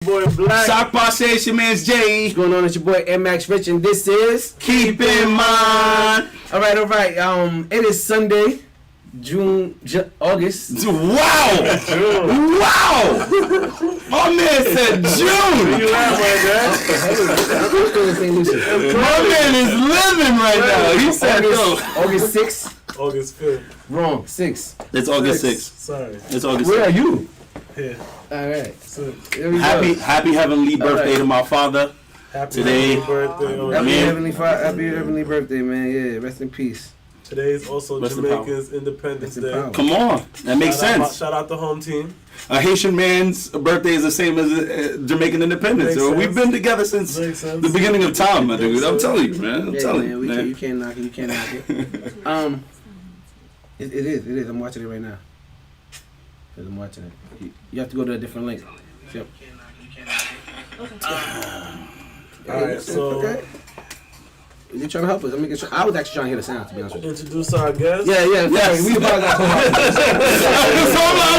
Boy Black. Sock Passe, it's your man's Jay. What's going on? It's your boy MX Rich, and this is Keep in Mind. All right. It is Sunday, August. Wow! Wow! My man said June. You laugh like that? My man is living right now. He said August 6th. August 5th. Wrong. 6th. It's August 6th. Sorry. It's August 6th. Where are you? Here. All right. So, Here we go. Happy heavenly birthday to my father. happy Today- birthday. Happy Man. heavenly birthday, man. Yeah. Rest in peace. Today is also Rest in Jamaica's Independence Rest in Day. power. Come on. That makes sense. Shout out the home team. A Haitian man's birthday is the same as Jamaican independence. Makes So we've sense. been together since Makes sense. the beginning of time, my dude. I'm telling you, man. I'm Yeah, telling man. you, You man. can't knock it. You can't knock it. It is. I'm watching it right now. I'm watching it. You have to go to a different link. Yep. Alright, so Okay. You're trying to help us. I was actually trying to hear the sound, to be honest with you. introduce our guest. Yeah. Yes. Sorry, we apologize. I'm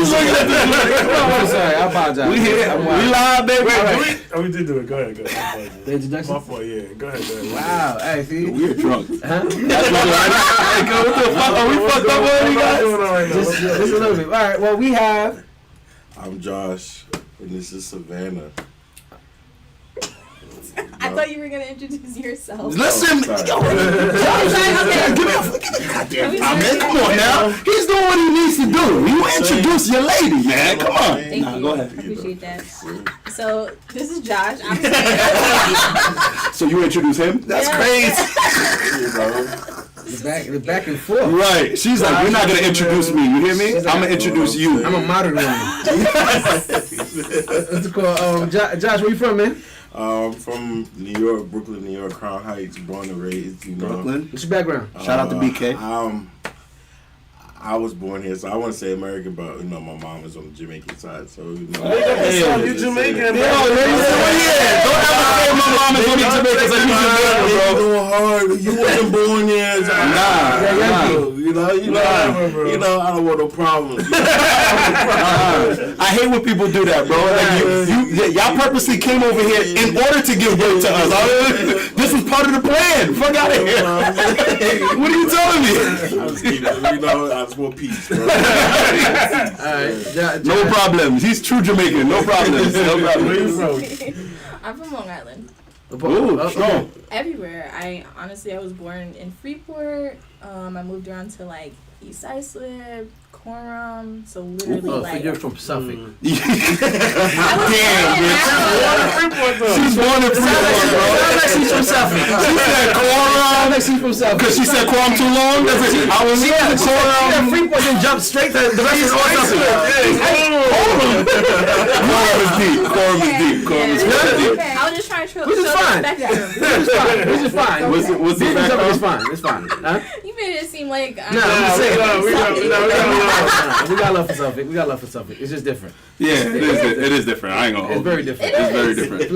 looking at this. I'm sorry. I apologize. We here. I'm We wild. live, baby. Wait, All right. we did do it. Go ahead. The introduction? My fault, yeah. Go ahead. Wow. Hey, see? We're drunk. Huh? That's what what the fuck? Are we fucked up already, guys? Just a little bit. All right. Well, we have. I'm Josh, and this is Savannah. I thought you were gonna introduce yourself. Listen, Sorry. yo, Okay. give me a goddamn time, man. Come on now. He's doing what he needs to do. You introduce your lady, man. Come on. Thank Nah, you. go ahead. Appreciate that. So this is Josh. I'm So you introduce him? That's Yeah. crazy. The back and forth. Right. She's like, you're not going to introduce me. You hear me? I'm going to introduce you. I'm a modern woman. What's it called? Josh, where you from, man? From New York, Brooklyn, New York, Crown Heights, born and raised, you know. Brooklyn. What's your background? Shout out to BK. I was born here, so I want to say American, but you know my mom is on the Jamaican side, so you know. Hey, You Jamaican, Yo, bro. yeah. Don't ever say my mom is only Jamaican, so you Jamaican, You bro. doing hard. You wasn't born here. So Nah. You know, I don't want no problems. I hate when people do that, bro. Like y'all purposely came over here in order to give birth to us. This was part of the plan. Fuck out of here. What are you telling me? I just want peace, bro. Alright. No problems. He's true Jamaican. No problems. No Where problems. you from? I'm from Long Island. Ooh, strong. Everywhere. I was born in Freeport. I moved around to like East Islip, Coram. So literally So like. you're from Suffolk. Damn, I was she's born in Freeport, bro. Sounds like she's from Suffolk. She said Coram. Sounds like she's from Suffolk. Because she said Coram too long. That's it. I was in Yeah, Coram. Freeport then jumped straight to the rest of North Suffolk. Coram is deep. Coram is deep. Coram is deep. I was just trying to show Which is the fine. spectrum. Which is fine. What's the Being from Suffolk is background? fine. It's fine. Huh? You made it seem like Nah, I'm just saying. We We got love for Suffolk. We got love for Suffolk. It's just different. Yeah, it is different. I ain't gonna It's hold very you. different. It's very It's different.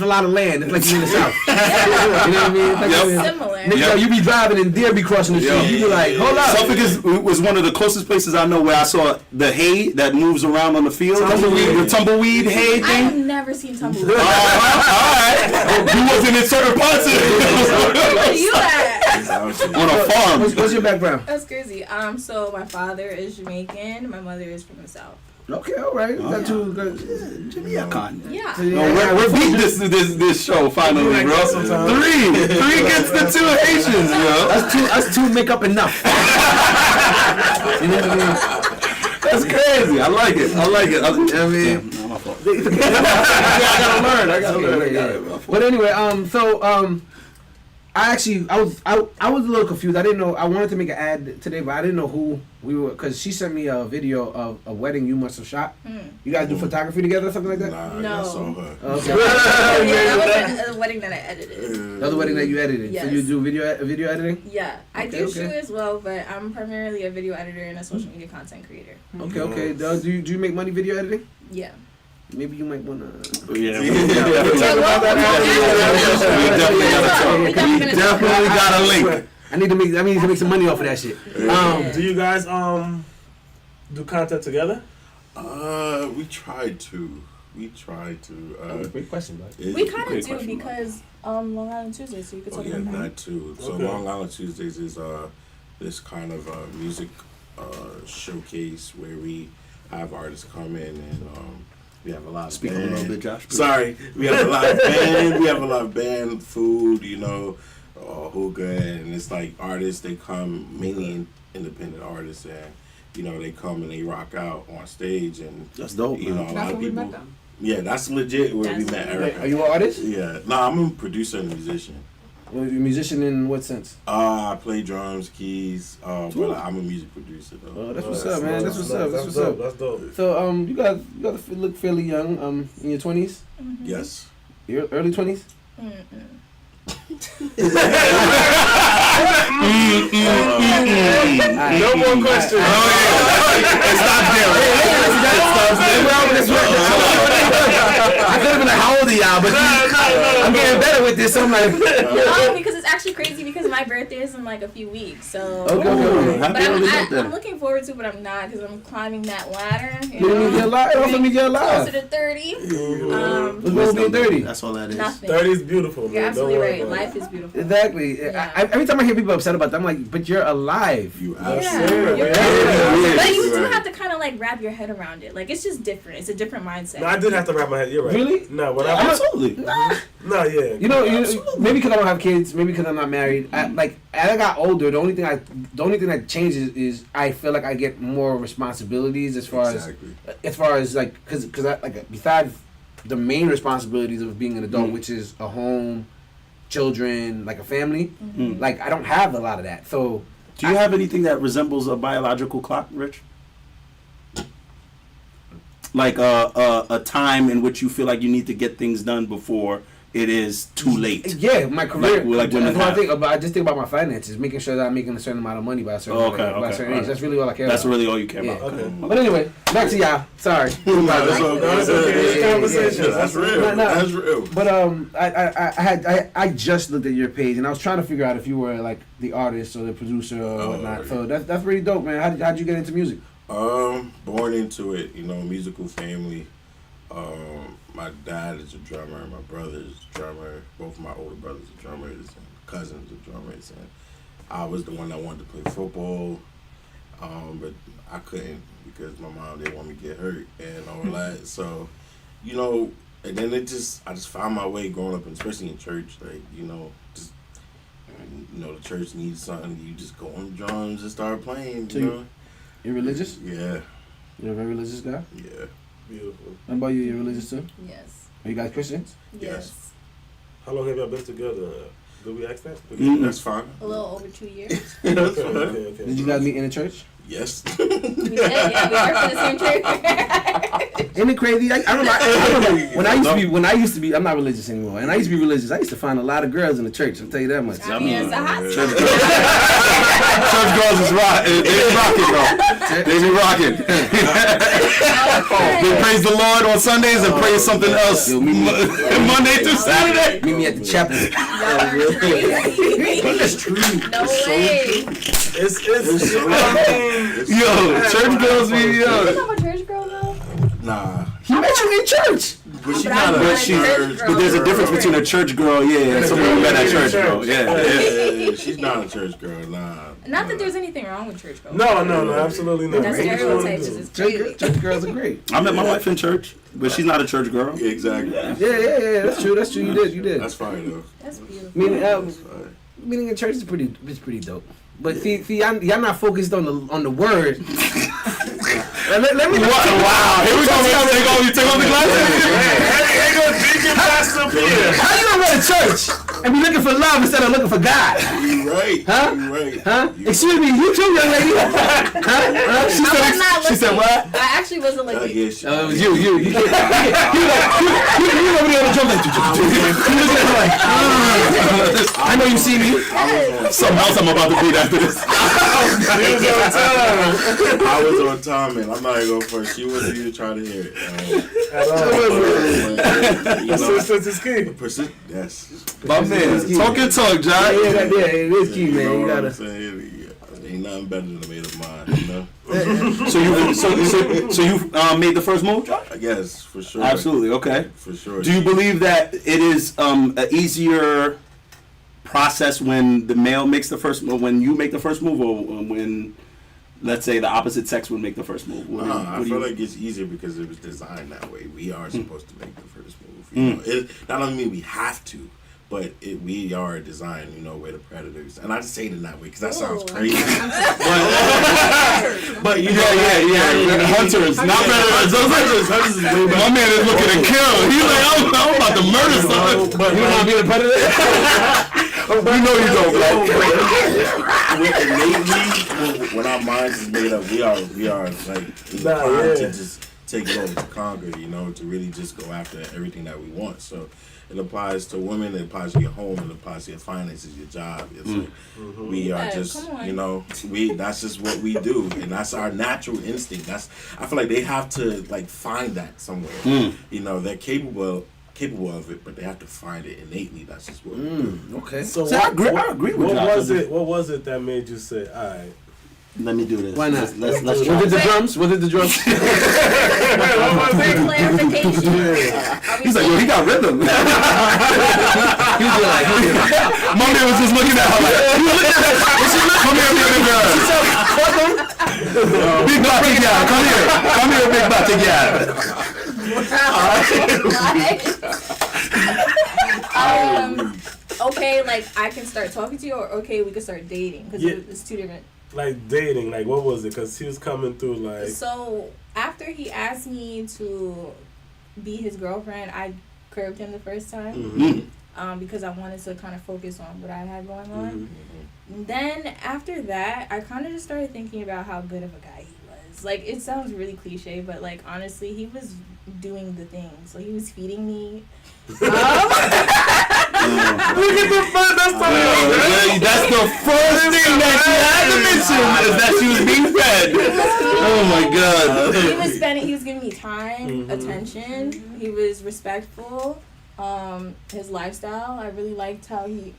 a lot of land. It's like you're in the South. You know what I mean? It's like Yep. you're- similar. Nigga, yo, you be driving and deer be crossing the street. You be like, hold up. Suffolk was one of the closest places I know where I saw the hay that moves around on the field. The tumbleweed hay I thing. have never seen tumbleweed. All right. You wasn't in certain parts of Where it. you at? On a farm. What's your background? That's crazy. So my father is Jamaican. My mother is from the South. Okay, all right. Got two. Jamaican. Yeah. No, we're beating this show finally, like bro. that sometimes. Three gets the two Haitians, yo. Us two make up enough. You know what I mean? That's crazy. I like it. I mean, No, my fault. I gotta learn. But anyway, I was a little confused. I didn't know. I wanted to make an ad today, but I didn't know who we were, because she sent me a video of a wedding you must have shot. You guys do photography together or something like that? Nah, No. I saw her. Okay. Yeah, that was a wedding that I edited. The other wedding that you edited. So Yes. you do video editing? Yeah, I Okay, do okay. shoot as well, but I'm primarily a video editor and a social media content creator. Okay. Do you make money video editing? Yeah. Maybe you might wanna. Yeah, We definitely got a link. I need to make some money off of that shit. Do you guys do content together? We tried to. We try to. Great question, bro. We kind of Great do question, because Long Island Tuesday, so you could Oh talk yeah, about that too. So Okay. Long Island Tuesdays is this kind of music showcase where we have artists come in and we have a lot of Speak band. a little bit, Josh. Sorry, we have a lot of band. We have a lot of band, food, hookah, and it's like artists. They come mainly independent artists, and they come and they rock out on stage, and That's dope, a man. lot of people. Yeah, that's legit where we met Erica. Are you an artist? Yeah, I'm a producer and a musician. Well, you're a musician in what sense? I play drums, keys, but I'm a music producer though. Oh, that's what's up, man. That's what's up. That's what's up. That's dope. So, you guys look fairly young. In your 20s, Yes. your early 20s. No more questions. I could have been like, how old are y'all? But I'm getting better with this. So I'm like, No, because it's actually crazy because my birthday is in like a few weeks. So, okay. but Happy early birthday. I'm looking forward to, it, but I'm not because I'm climbing that ladder. It means you're alive. It also means you're Closer alive. to 30. What's wrong with being 30? That's all that is. Nothing. 30 is beautiful, man. You're absolutely Don't worry right. about it. Life is beautiful. Exactly. Yeah. Every time I hear people upset about that, I'm like, but you're alive. You Yeah, absolutely. you're Yeah. right. But you do Right. have to kind of like wrap your head around it. Like it's just different. It's a different mindset. No, I did have to wrap my head. You're right. Really? No, what I Absolutely. no, yeah. You know, maybe because I don't have kids, maybe because I'm not married. As I got older, the only thing that changes is I feel like I get more responsibilities as far as like because besides the main responsibilities of being an adult, which is a home, children, like a family, like I don't have a lot of that. So, Do you have anything that resembles a biological clock, Rich? Like a time in which you feel like you need to get things done before it is too late. yeah, my career. Like women that's what I have. think about. I just think about my finances, making sure that I'm making a certain amount of money by a certain, by a certain age. alright. That's really all I care That's about. really all you care Yeah. about. Okay. But anyway, back to y'all. Sorry. That's all No, it's okay. It's Yeah, conversation. yeah, That's real. No. That's real. But I just looked at your page and I was trying to figure out if you were like the artist or the producer or whatnot. So that's really dope, man. How'd you get into music? Born into it, musical family. My dad is a drummer. My brother is a drummer. Both of my older brothers are drummers and cousins are drummers. And I was the one that wanted to play football, but I couldn't because my mom didn't want me to get hurt and all that. So, and then I just found my way growing up, and especially in church. Like, the church needs something. You just go on the drums and start playing. You're religious? Yeah, You're a very religious guy? yeah. Beautiful. How about you? You're religious too? Yes. Are you guys Christians? Yes. How long have y'all been together? Did we ask that? That's fine. A little over 2 years. Okay. Did you guys meet in a church? Yes. We did. Yeah, we worked for the same church. Isn't it crazy? I don't know. When I used to be, I'm not religious anymore. And I used to be religious. I used to find a lot of girls in the church. I'll tell you that much. I mean, it's a hot Church spot. Church girls is rocking. They be rocking, though. They be rocking. They praise the Lord on Sundays and praise something else Yo, meet me- Monday through Saturday. Meet me at the chapel. Y'all are crazy. That's true. No way. It's Yo, church girls be You yo. know a church girl though? Nah. He met you in church. But she's But not I'm a not a church church But there's a girl. difference between a church girl, and someone met at church girl. Yeah. Yeah, she's not a church girl. Nah. Not that there's anything wrong with church girls. No, absolutely not. That stereotype is just crazy. Church girls are great. I met my wife in church, but she's not a church girl. Yeah, exactly. Yeah. That's true. You did. That's fine though. That's beautiful. Meaning, That's fine. meeting in church is pretty dope. But see, y'all not focused on the word. Let me. Wow. Here we go. You take off the glasses? Hey, go Deacon Pastor Peter. How you gonna go to church and be looking for love instead of looking for God? You right. Huh? You right. Huh? Excuse me, you too, young lady. Huh? I was not She said looking. what? I actually wasn't I looking. guess. It was you. You over there on the drum like. I know you see me. Something else I'm about to beat after this. He was on time. I was on time, man. I'm not gonna go first. She wasn't even trying to hear it. At all. You know, Persistence is key. yes. My man, talk your talk, John. Yeah, it is key, You man. know You what I'm gotta. saying? ain't nothing better than a made up mind, you know? So you made the first move, Josh? Yes, for sure. Absolutely, okay. For sure. Do you believe that it is an easier process when the male makes the first move, when you make the first move, or when, let's say, the opposite sex would make the first move? I feel like it's easier because it was designed that way. We are supposed to make the first move. You know? It not only mean we have to, but we are designed, you know, we're the predators. And I just say it in that way because that sounds crazy. but you know, yeah. Hunters, not predators. Those hunters is way better. My man is looking to kill. He's like, I'm about to murder someone. But you don't want to be a predator? We know you don't, bro. Innately, when our minds is made up, we are like inclined to just take it over, to conquer, you know, to really just go after everything that we want. So it applies to women, it applies to your home, it applies to your finances, your job. It's like we are just, you know, that's just what we do, and that's our natural instinct. I feel like they have to like find that somewhere. You know, they're capable of it, but they have to find it innately. That's just what we do. Okay. So I agree with you. What was it that made you say, all right? Let me do this. Why not? Let's Was try. it the drums? Was it the drums? Clarification. He's like, yo, he got rhythm. He was like, My man was just looking at her like, come here, baby girl. Big body guy, come here. Come here, big body guy. Okay, like I can start talking to you, or okay, we can start dating, because it's two different. Like dating, like what was it? Because he was coming through like. So after he asked me to be his girlfriend, I curved him the first time. Because I wanted to kind of focus on what I had going on. Then after that, I kind of just started thinking about how good of a guy he was. Like, it sounds really cliche, but like honestly, he was doing the things. Like, he was feeding me. Look at the fun. That's the first thing that you had to mention is that she was being fed. Oh my God. He was giving me time, attention. He was respectful. His lifestyle, I really liked how he,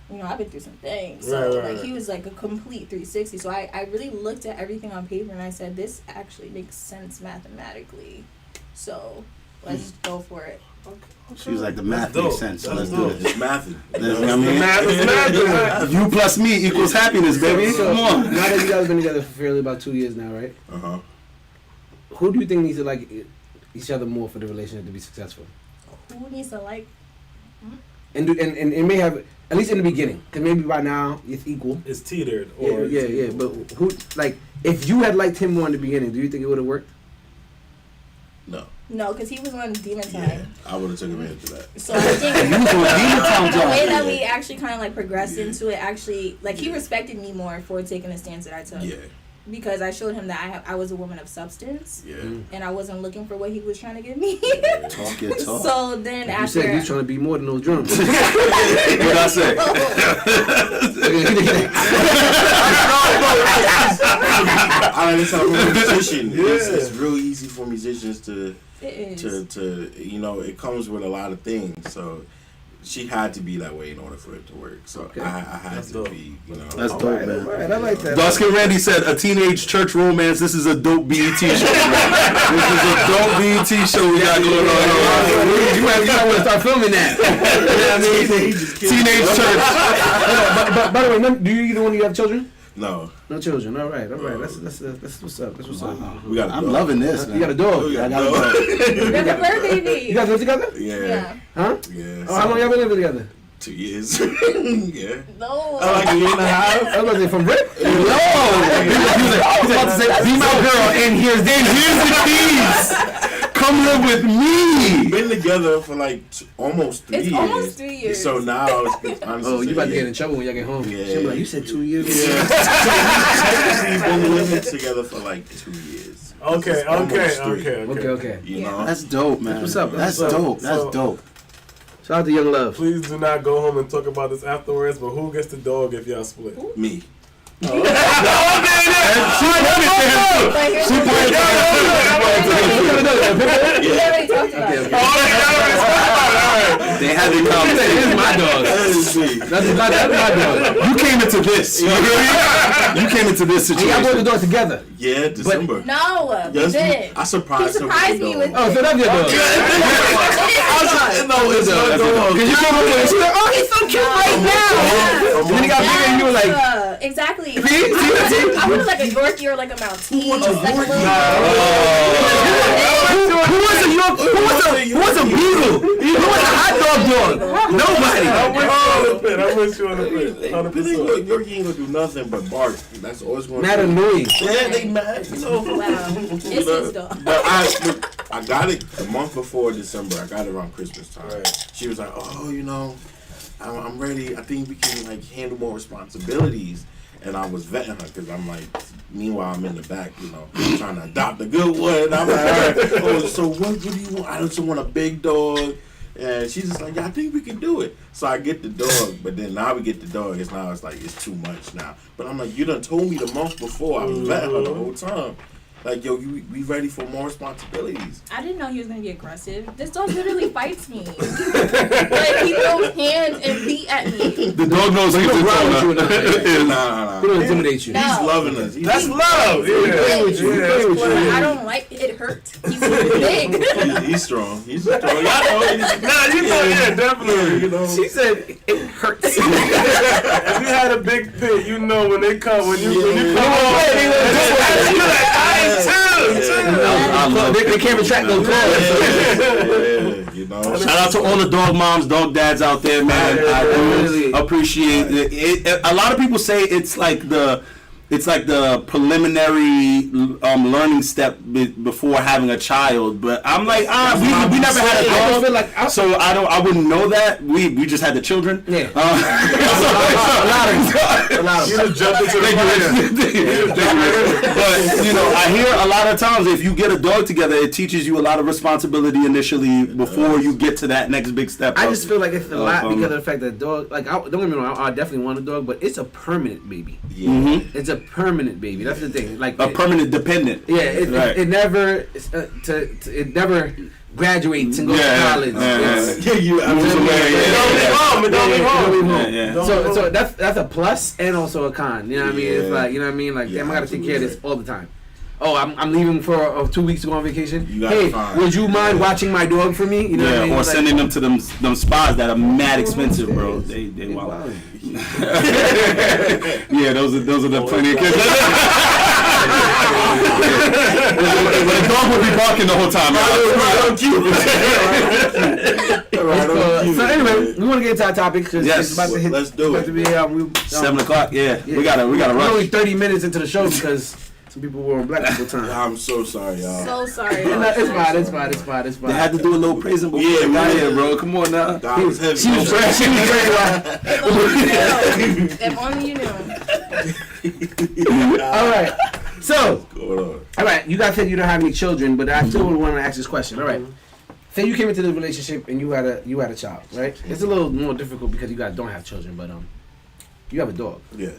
you know, I've been through some things. So like he was like a complete 360. So I really looked at everything on paper and I said, this actually makes sense mathematically. So let's go for it. She was like, the math makes sense, so let's do it. It's mathing. You know what I mean? You plus me equals happiness, baby. So, Come on. now that you guys have been together for fairly about 2 years now, right? Who do you think needs to like each other more for the relationship to be successful? Who needs to like? And it may have, at least in the beginning, because maybe by now it's equal. It's teetered. Or Yeah. But who, like, if you had liked him more in the beginning, do you think it would have worked? No, because he was on Demon Time. Yeah, I would have taken advantage of that. So I think the way that we actually kind of like progressed into it, actually, like he respected me more for taking the stance that I took. Yeah. Because I showed him that I was a woman of substance. Yeah. And I wasn't looking for what he was trying to give me. Talk your talk. So then You after... said he's trying to be more than those drums. What I say? I like to tell a musician. It's real easy for musicians to you know, it comes with a lot of things. So she had to be that way in order for it to work. So I had to be, you know. That's dope, man. Right, I like that. Duskin Randy said, a teenage church romance. This is a dope BET show. This is a dope BET show we got going on. You might want to start filming that. Teenage church. But by the way, do you either one of you have children? No. No children. All right. That's what's up. That's what's up. We got a I'm dog. loving this, man. You got a dog. We got a I dog. We got a fur baby. You guys live together? Yeah. Huh? Yeah. Oh, how long y'all been living together? 2 years. Yeah. No. Like a year and a half. I was from Rip. He was about to say, be my girl, and here's the keys. Come live with me. We've been together for like almost 3 years. It's almost 3 years. So now it's honestly. Oh, you about to get in trouble when y'all get home. Yeah. She'll be like, you said 2 years. Yeah. We've been living together for like 2 years. Okay. Okay. You know. That's dope, man. What's up? That's dope. That's dope. Shout out to Young Love. Please do not go home and talk about this afterwards. But who gets the dog if y'all split? Me. We already talked about it. They had their This conversation. is my dog. That's my dog. You came into this. You hear me? You came into this Y'all brought the situation. dog together. Yeah, December. No, we Yes, did. I surprised He surprised me with Oh, so that's your dog. No, it's not dog. Cause you came over there, she's like, oh, he's so cute right now. And then he got bigger and you were like, exactly. see? I was like a Yorkie or like a Maltese. Who wants a like Yorkie? Who was a beagle? Who was a hot dog? Nobody. I'm with you on the pit. 100%. Yorkie ain't gonna do nothing but bark. That's always gonna mad annoying. Yeah, they mad, you know. Wow. It's his dog. But I got it the month before December. I got it around Christmas time. Right. She was like, "Oh, you know, I'm ready. I think we can like handle more responsibilities." And I was vetting her because I'm like, meanwhile I'm in the back, you know, trying to adopt a good one. I'm like, all right, oh, so what do you want? I just want a big dog. And she's just like, yeah, I think we can do it. So I get the dog, but then now we get the dog. It's like it's too much now. But I'm like, you done told me the month before. I was vetting her the whole time. Like, yo, we ready for more responsibilities. I didn't know he was gonna be aggressive. This dog literally fights me. Like he throws hands and feet at me. The dog knows he's don't growl with you the Nah. He don't intimidate you. No. He's loving us. That's love. He play with you. He play with you. I don't like it. Hurts. He's big. He's strong. He's strong. Y'all know. Nah, you know, yeah, definitely. You know, She said it hurts. if you had a big pit, you know when they come, when you come They can't retract those claws. You know. Shout out to all the dog moms, dog dads out there, man. I do appreciate it. A lot of people say it's like the preliminary learning step before having a child, but I'm like, we never had a dog, feel like so I wouldn't know that. We just had the children. Yeah. a lot of you just jump into the fire. But you know, I hear a lot of times if you get a dog together, it teaches you a lot of responsibility initially before you get to that next big step. I just feel like it's a lot because of the fact that dog, like, don't get me wrong, I definitely want a dog, but it's a permanent baby. Yeah. Mm-hmm. It's a permanent baby. That's the thing. Like A permanent dependent. Yeah, Right. it never it never graduates and goes to college. Yeah, you Moves away, Don't be home. Yeah. So that's a plus and also a con. You know what I mean? It's Yeah. like, you know what I mean? Like, Yeah, damn, I gotta take care of this absolutely. all the time. Oh, I'm leaving for 2 weeks to go on vacation. You gotta Hey, find- would you mind watching my dog for me? You know what I mean? Or Like, sending them to them spas that are mad expensive, bro. They wild. wow. Yeah, those are the plenty of kids. But the dog would be barking the whole time. So anyway, we want to get into our topic because Yes. it's about to hit. Let's do it's it. about to be, 7 o'clock. Yeah, yeah. we gotta We're only rush. 30 minutes into the show because some people were on black people time. I'm so sorry, y'all. So sorry. It's fine. They had to do a little praising before Yeah, we got we here, did. bro. Come on now. God was heavy. She was very If only you knew. All right. So, Going on. all right, you guys said you don't have any children, but I still want to ask this question. All right. Say you came into the relationship and you had a child, right? It's a little more difficult because you guys don't have children, but you have a dog. Yeah.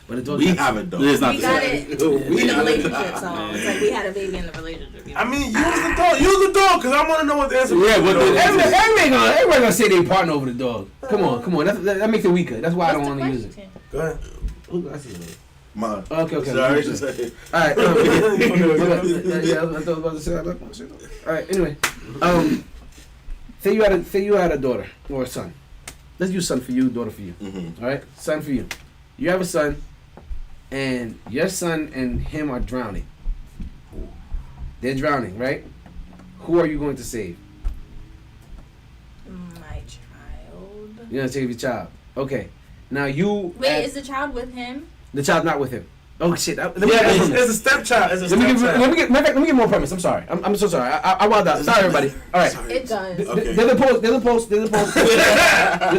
But a dog. We have a dog. It's not We the got same. it in the relationship, so it's like we had a baby in the relationship. You know? I mean, use the dog, because I want to know what the answer is. Yeah, but Everybody gonna say they partner over the dog. Come on. That makes it weaker. That's why I don't want to use it. Go ahead. Ooh, I see it. Mine. Okay. Sorry. All right. Yeah, I thought I was about to say that. All right. Anyway, say you had a daughter or a son. Let's use son for you, daughter for you. Mm-hmm. All right, son for you. You have a son, and your son and him are drowning. They're drowning, right? Who are you going to save? My child. You're gonna save your child. Okay. Now you. Wait, is the child with him? The child's not with him. Oh shit! Let me Yeah, get it's premise. a stepchild. It's a Let me stepchild. get. Matter of fact, let me get more premise. I'm sorry. I'm so sorry. I wound out. Sorry, everybody. All right. Sorry. It does. Okay. There's a post. There's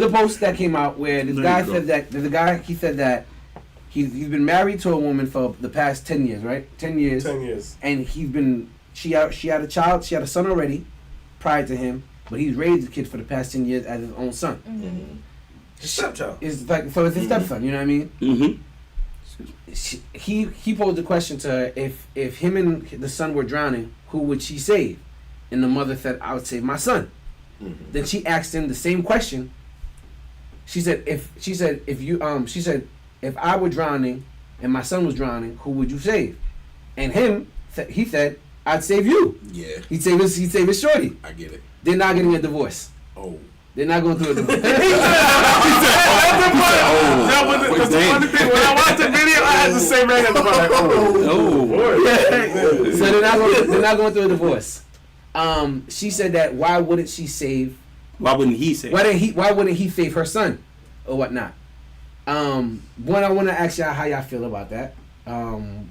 a post that came out where this guy said that. There's a guy. He said that he's been married to a woman for the past 10 years, right? 10 years. 10 years. And he's been. She had a child. She had a son already, prior to him. But he's raised the kid for the past 10 years as his own son. Mm-hmm. Stepchild. It's like so. It's his stepson. You know what I mean? Mm-hmm. He posed the question to her, if him and the son were drowning, who would she save? And the mother said, I would save my son. Then she asked him the same question. She said, if I were drowning and my son was drowning, who would you save? And he said, I'd save you. Yeah. He'd save his shorty. I get it. They're not getting a divorce. Oh. They're not going through a divorce. That was the funny thing. When I watched the video, I had the same reaction. I was like, So they're not going through a divorce. She said that why wouldn't she save? Why wouldn't he save? Why wouldn't he save her son, or whatnot? One, I want to ask y'all how y'all feel about that.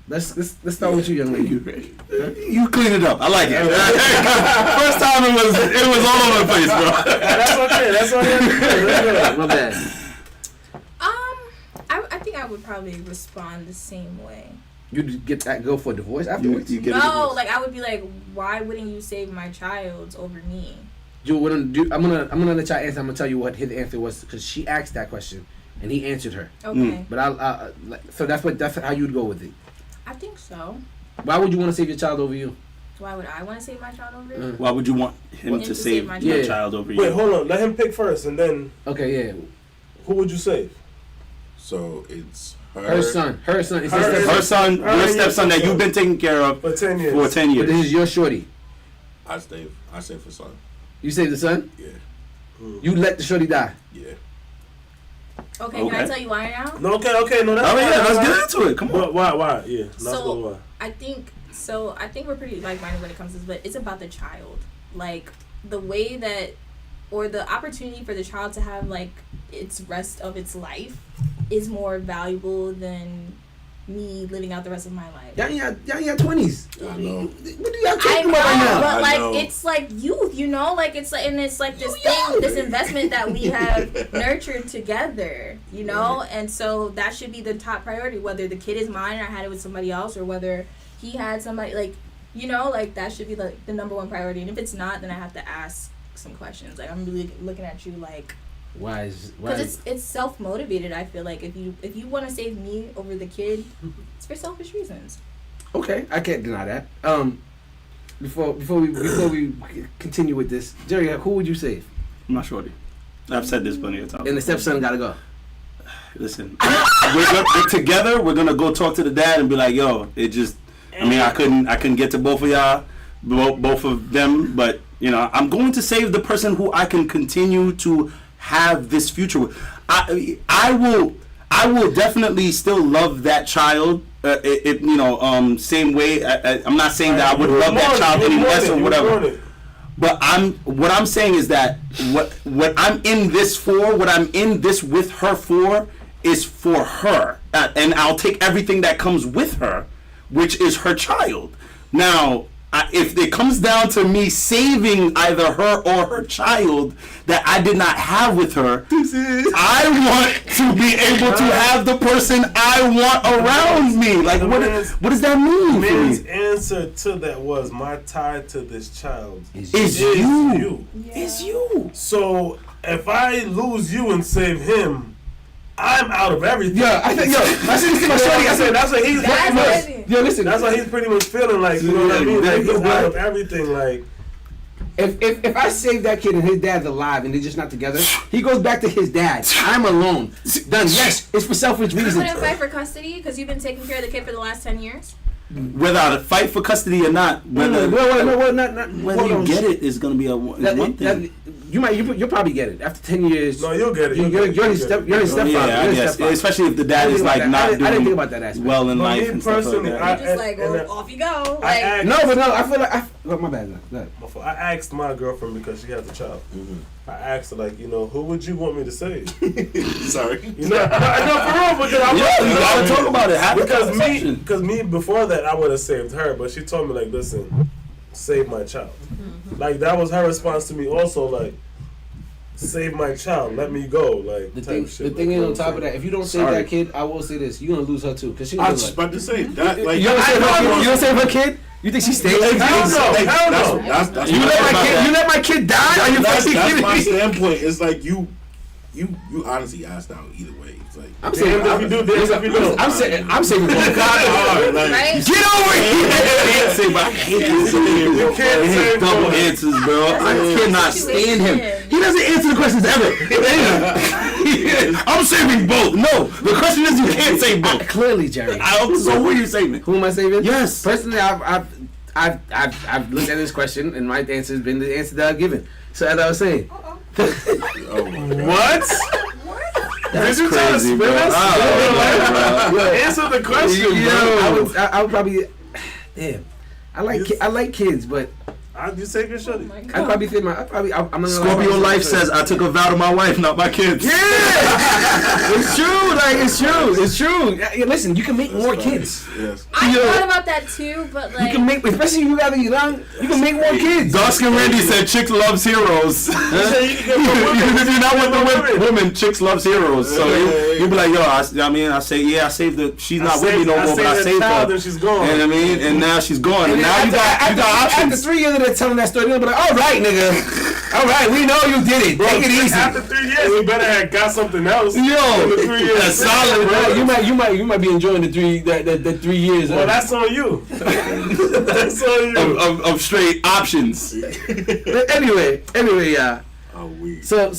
Let's start with you, young lady. You clean it up. I like it. First time it was all over the place, bro. That's okay. My bad. I think I would probably respond the same way. You'd get that girl for a divorce afterwards? You get a No, divorce. like I would be like, why wouldn't you save my child over me? I'm gonna let y'all answer. I'm gonna tell you what his answer was because she asked that question and he answered her. Okay. But so that's how you'd go with it. I think so. Why would you want to save your child over you? Why would I want to save my child over you? Why would you want him to save my your child. child over you? Wait, hold on. Let him pick first, and then Okay, yeah. who would you save? So it's Her son. It's Her- his stepson. Her son, your stepson that you've been taking care of For 10 years. for 10 But years. this is your shorty. I save for son. You save the son. Yeah. You let the shorty die. Yeah. Okay, can I tell you why now? No, okay, no, that's Oh fine, yeah, that's let's fine. get into it. Come on. Why? Yeah, let's So- go why. I think we're pretty like-minded when it comes to this, but it's about the child. Like the way that, or the opportunity for the child to have like its rest of its life is more valuable than me living out the rest of my life. Y'all in your 20s. I know. What do y'all I talking know, about right now? but I like know. it's like youth, you know, like it's like, and it's like this thing, this investment that we have nurtured together, you know, and so that should be the top priority. Whether the kid is mine or I had it with somebody else, or whether he had somebody, like, you know, like that should be like the number one priority. And if it's not, then I have to ask some questions. Like I'm really looking at you like. Why? Because it's self-motivated. I feel like if you want to save me over the kid, it's for selfish reasons. Okay, I can't deny that. Before we continue with this, Jerry, who would you save? My shorty. I've said this plenty of times. And the stepson gotta go. Listen, we're together. We're gonna go talk to the dad and be like, "Yo, it just. I mean, I couldn't get to both of y'all, both of them. But you know, I'm going to save the person who I can continue to have this future with. I will definitely still love that child. Same way. I'm not saying that I would love that child any less or whatever. But what I'm saying is that what I'm in this for, what I'm in this with her for, is for her, and I'll take everything that comes with her, which is her child. Now, if it comes down to me saving either her or her child that I did not have with her, I want to be able to have the person I want around me. Like, what does that mean for Man's me? answer to that was, my tie to this child Is you. It's you. So if I lose you and save him, I'm out of everything. Yeah, I said this to my shorty. I said that's what he's pretty much. Yo, listen. That's what he's pretty much feeling like. You know what I mean? Like he's out of everything. Like If I save that kid and his dad's alive and they're just not together, he goes back to his dad. I'm alone. Done. Yes, it's for selfich You reasons. wouldn't fight for custody because you've been taking care of the kid for the last 10 years? Whether I fight for custody or not, whether you get it is going to be one thing. You'll probably get it after 10 years. no, you'll get it. You're his stepfather. Yeah, I guess. Especially if the dad is like not I didn't think doing about that aspect. well in But life me and stuff like personally, that. You're just like, off you go. I Like, asked, No, I feel like my bad. Go ahead. I asked my girlfriend because she has a child. I asked her like, who would you want me to save? Sorry. You know, no, for real, because I Yeah, you gotta talk about it. Have the conversation. because me before that I would have saved her, but she told me like, listen, save my child. Like that was her response to me also, like, save my child, let me go, like The type thing, shit. the thing like, is, you on know top of what that, if you don't save Sorry. that kid, I will say this: you're gonna lose her too, because she. I was just about to say that. Like, You don't save her kid. You don't save her kid. You think she stays? Hell no, hell no. That's You let my kid. You let my kid die? Are you fucking that's kidding my me? standpoint. It's like you you honestly asked out either way. It's like I'm saying if you do this, if you don't. I'm saying both. Right? Get over here! I can't say, but I hate this. You can't say Double both. answers, bro. I cannot stand him. He doesn't answer the questions ever. I'm saving both. No, the question is you can't say both. Clearly, Jerry. So who are you saving? Who am I saving? Yes. Personally, I've looked at this question, and my answer has been the answer that I've given. So as I was saying, What? That's Did you try to crazy, spin bro. us? Answer the question, bro. I would probably, damn. I like kids, but You save your shorty. I'd probably think I'm not gonna Scorpio lie, Life says, I took a vow to my wife, not my kids. Yeah, it's true. Like it's true. Yeah, listen, you can make more kids. Yes. I thought about that too, but like. You can make, especially if you gotta be young. You can make more kids. Dawson Randy said, chicks loves heroes. Even if you're not with the women, chicks loves heroes. So you'll be like, yo, I saved the. She's not with me no more, but I saved her. And she's gone. And I mean, and now she's gone. And now you after got options. 3 years of that telling that story, they'll be like, all right, nigga. All right, we know you did it. Take it easy. After 3 years, you better have got something else. Yo, in the 3 years. that's solid, bro. You might be enjoying the 3 years. Well, that's on you. That's on you. Of straight options. Anyway, yeah. Oh, we. So,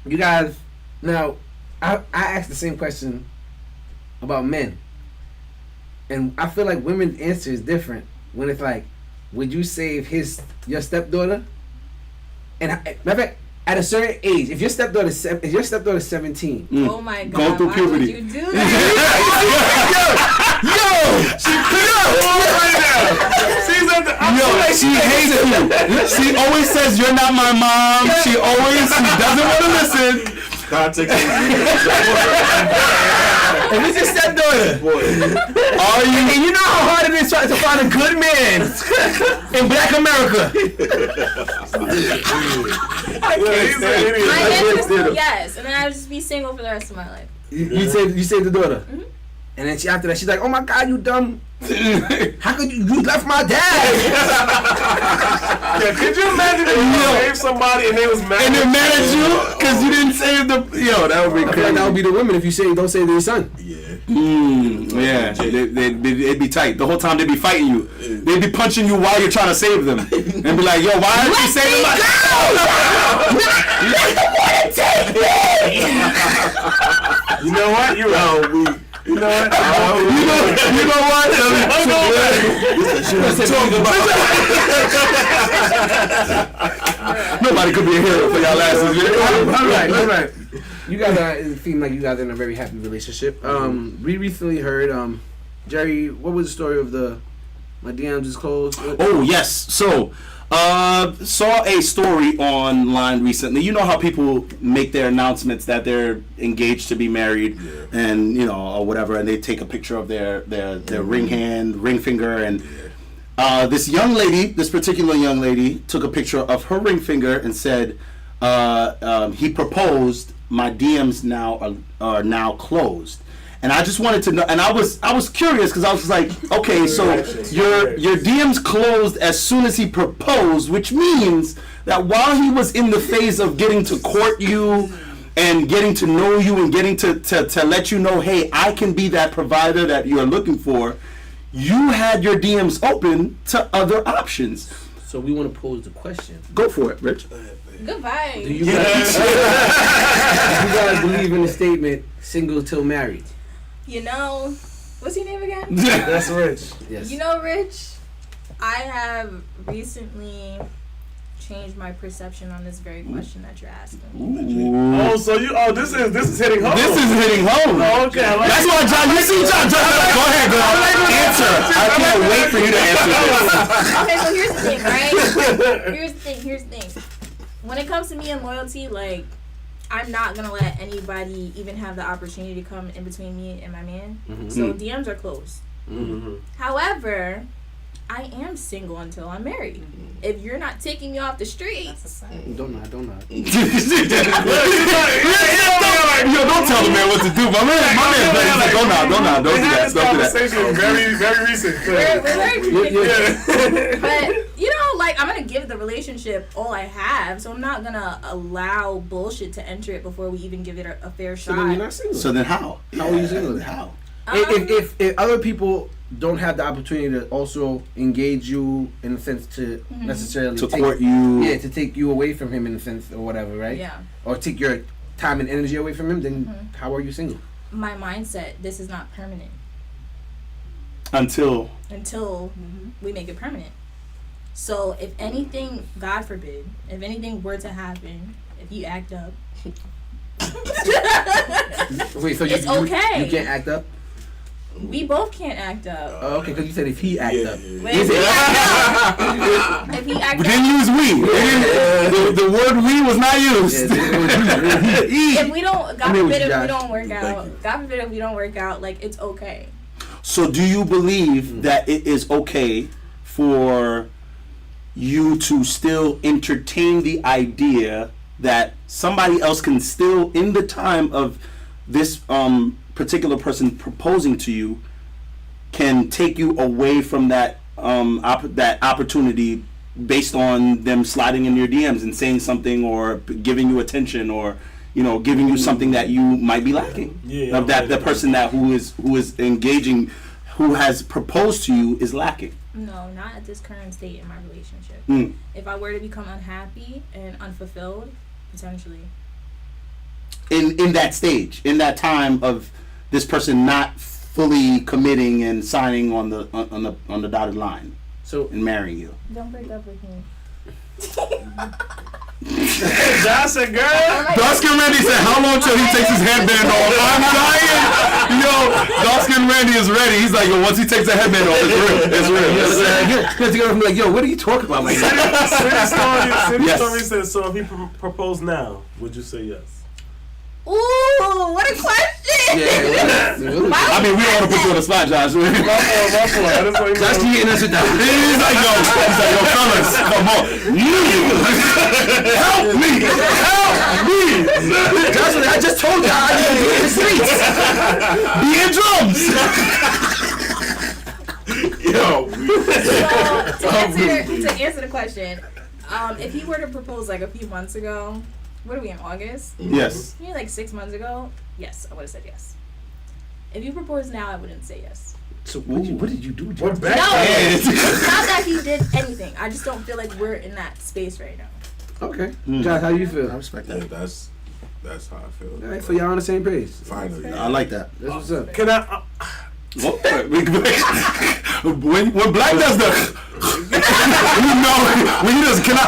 you guys. Now, I asked the same question about men, and I feel like women's answer is different when it's like, would you save your stepdaughter? And matter of fact, at a certain age, if your stepdaughter's 17, Oh my God! Going through why puberty. would you do that? She hates you. She always says you're not my mom. She doesn't want to listen. Context. and it's your stepdaughter. Are you? And you know how hard it is to find a good man in Black America. I My answer is still yes, and then I would just be single for the rest of my life. You saved the daughter. Mm-hmm. And then after that, she's like, "Oh my God, you dumb! How could you left my dad?" Yeah, could you imagine if you saved somebody and they was mad? And they're mad at you because you didn't save the. Yo, that would be I feel like crazy. that would be the women if you don't save their son. Yeah. Yeah, they'd be tight. The whole time they'd be fighting you. They'd be punching you while you're trying to save them. And be like, yo, why aren't you saving my You know what? You're right. You know what? You know what? Nobody could be a hero for y'all asses. All right. You guys seem like you guys are in a very happy relationship. We recently heard, Jerry, what was the story of my DMs is closed? Oh yes. So, saw a story online recently. You know how people make their announcements that they're engaged to be married, and or whatever, and they take a picture of their ring hand, ring finger, and this particular young lady, took a picture of her ring finger and said, he proposed. My DMs are now closed. And I just wanted to know, and I was curious because I was like, okay, so your DMs closed as soon as he proposed, which means that while he was in the phase of getting to court you and getting to know you and getting to let you know, hey, I can be that provider that you're looking for, you had your DMs open to other options. So we want to pose the question. Go for it, Rich. Goodbye. Do you guys believe in the statement, single till married? What's your name again? That's Rich. Yes. Rich, I have recently changed my perception on this very question that you're asking. Oh, so this is hitting home. This is hitting home. Oh, okay. I like That's why John. You see John. Go ahead, girl. Answer. I can't wait for you to answer this. Okay, so here's the thing, right? Here's the thing. When it comes to me and loyalty, like, I'm not gonna let anybody even have the opportunity to come in between me and my man. Mm-hmm. So DMs are closed. Mm-hmm. However, I am single until I'm married. Mm-hmm. If you're not taking me off the streets, don't lie. Yo, don't tell the man what to do. My man, don't do that. Conversation very, very recent. we're very predictable. But like, I'm gonna give the relationship all I have, so I'm not gonna allow bullshit to enter it before we even give it a fair shot. So then you're not single. So then how? How are you single? How? If other people don't have the opportunity to also engage you in the sense to necessarily To court you. Yeah, to take you away from him in the sense or whatever, right? Yeah. Or take your time and energy away from him, then how are you single? My mindset, this is not permanent. Until we make it permanent. So if anything, God forbid, if anything were to happen, if you act up, Wait, so it's okay. You can't act up? We both can't act up. Oh, okay, because you said if he act up. Wait, if he act up, if he act but up, didn't use we. The word we was not used. if we don't, God forbid, if we don't work Thank out, you. God forbid if we don't work out, like, it's okay. So do you believe that it is okay for you to still entertain the idea that somebody else can still, in the time of this particular person proposing to you, can take you away from that that opportunity based on them sliding in your DMs and saying something or giving you attention or giving you something that you might be lacking? Of that the person that who is engaging, who has proposed to you, is lacking. No, not at this current state in my relationship. Mm. If I were to become unhappy and unfulfilled, potentially. In that stage, in that time of this person not fully committing and signing on the dotted line, So and marrying you. Don't break up with me. That's a girl. Doskin Randy said, "How long till he takes his headband off?" I'm dying. Yo, Doskin Randy is ready. He's like, yo, once he takes the headband off, it's real. It's real. because you're gonna be like, yo, what are you talking about? Like, City Yes. Story says, so if he proposed now, would you say yes? Ooh, what a question! I mean, we don't want to put you on the spot, Josh. My fault. Josh, can you getting us with that? He's like, yo, fellas, come on. Help me. Josh, I just told you how you can do in the streets. Be in drums. So, to answer the question, if he were to propose like a few months ago, what are we in, August? Yes. Maybe like 6 months ago, yes, I would have said yes. If you proposed now, I wouldn't say yes. So what did you do? What back? No, it's not that he did anything. I just don't feel like we're in that space right now. Okay. Josh, how do you feel? I respect Yeah, that. that's how I feel. All right, so y'all on the same page. Finally, I like that. That's what's up. Can I? When Black does the, when he does, can I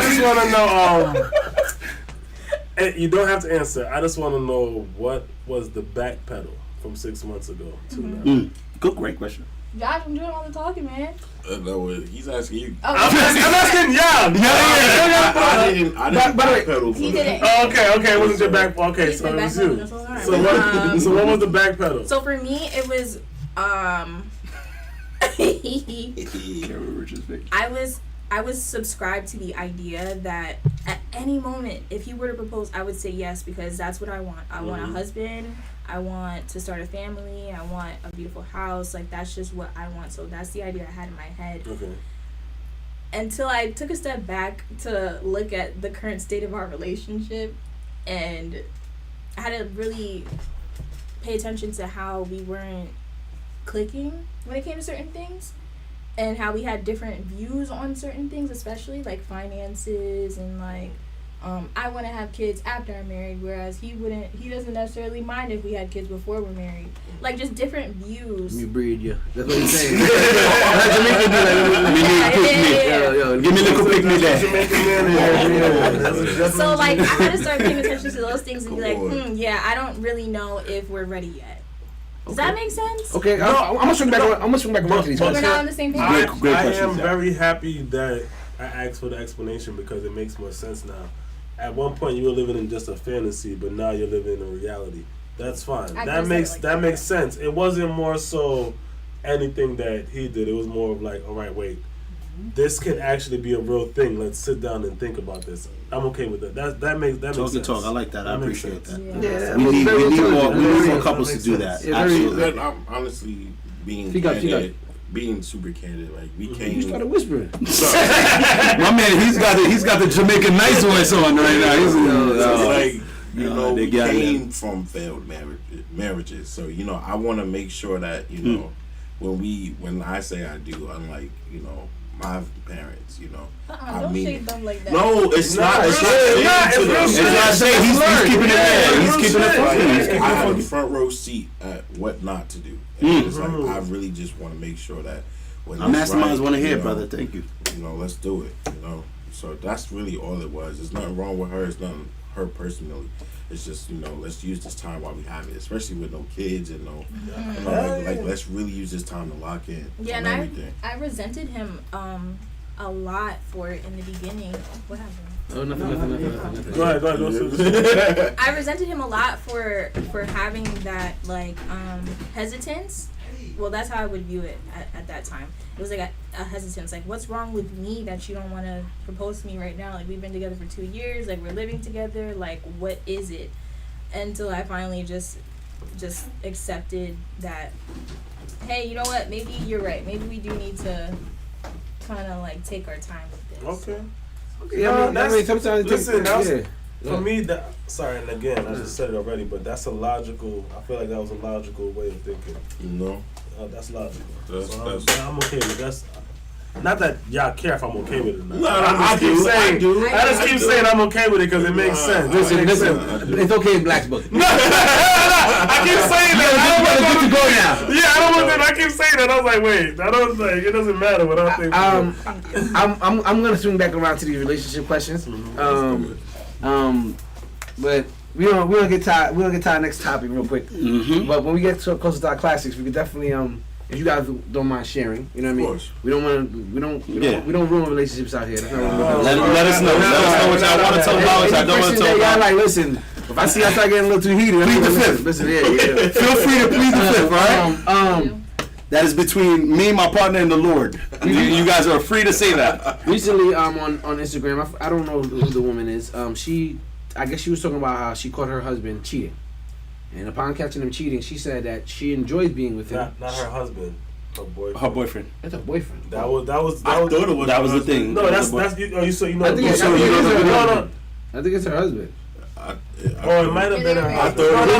just want to know. And you don't have to answer. I just want to know what was the back pedal from 6 months ago to now. Good, great question. Josh, I'm doing all the talking, man. no, he's asking you. Oh, I'm asking y'all. I didn't backpedal for he that. did it. Oh, okay. It wasn't your back. Okay, He's so been it was backpedaling you. this whole time. So what was the back pedal? So for me, it was I was subscribed to the idea that at any moment, if he were to propose, I would say yes, because that's what I want. I want a husband. I want to start a family. I want a beautiful house. Like, that's just what I want. So that's the idea I had in my head. Okay. Until I took a step back to look at the current state of our relationship, and I had to really pay attention to how we weren't clicking when it came to certain things, and how we had different views on certain things, especially like finances and like I want to have kids after I'm married, whereas he doesn't necessarily mind if we had kids before we're married. Like, just different views. Let me breed you. That's what he's saying. Give me a little pick me there. So like, I had to start paying attention to those things and be like, yeah, I don't really know if we're ready yet. Does that make sense? Okay, I'm gonna swing back around to these We're questions. not on the same page. I questions, am yeah. very happy that I asked for the explanation because it makes more sense now. At one point, you were living in just a fantasy, but now you're living in a reality. That's fine. That makes sense. It wasn't more so anything that he did. It was more of like, all right, wait, this can actually be a real thing. Let's sit down and think about this. I'm okay with that. That makes sense. Talk. I like that. I makes appreciate sense. that. Yeah, We need more that couples to makes do sense. that. Yeah, very- Absolutely. I'm honestly being Speak up. candid. being super candid, like we came. You started whispering. My man, he's got the Jamaican nice voice on right now. We came from failed marriages, so I want to make sure that when I say I do, unlike my parents, I don't mean shade them like that. No, it's not. It's not saying he's keeping it there. He's keeping it funky. I have a front row seat at what not to do. And it's like I really just want to make sure that when masterminds want to hear, brother. Thank you. Let's do it. So that's really all it was. There's nothing wrong with her. It's nothing her personally. It's just let's use this time while we have it, especially with no kids and let's really use this time to lock in. Yeah, and everything. I resented him a lot for it in the beginning. What happened? Oh, nothing. Go ahead. I resented him a lot for having that hesitance. Well, that's how I would view it at that time. It was like a hesitance. Like, what's wrong with me that you don't want to propose to me right now? Like, we've been together for 2 years. Like, we're living together. Like, what is it? Until I finally just accepted that, hey, you know what? Maybe you're right. Maybe we do need to kind of take our time with this. Okay. Yeah, sometimes for me, and again, I just said it already, but that's a logical. I feel like that was a logical way of thinking. That's logical. I'm okay with that. Not that y'all care if I'm okay with it or not. No, I just keep saying I'm okay with it because it makes sense. Listen, it's okay in Black's book. I keep saying that. I don't want to go now. Yeah, I don't want that. I keep saying that. I was like, wait, I don't like. It doesn't matter what I think. I'm gonna swing back around to these relationship questions. But we don't get to our next topic real quick. But when we get closer to our classics, we could definitely if you guys don't mind sharing, you know what I mean. Of course. We don't ruin relationships out here. That's not what Let us know. Let us know what y'all want to talk about. What y'all don't want to talk about. Like, listen. If I see I start getting a little too heated, plead the fifth. Listen, yeah. Feel free to plead the fifth, right? That is between me, my partner, and the Lord. You guys are free to say that. Recently, on Instagram, I don't know who the woman is. I guess she was talking about how she caught her husband cheating, and upon catching him cheating, she said that she enjoys being with him. Not her husband. Her boyfriend. That's her boyfriend. That was the thing. No, that's I think it's her husband. It might have been her husband. It was her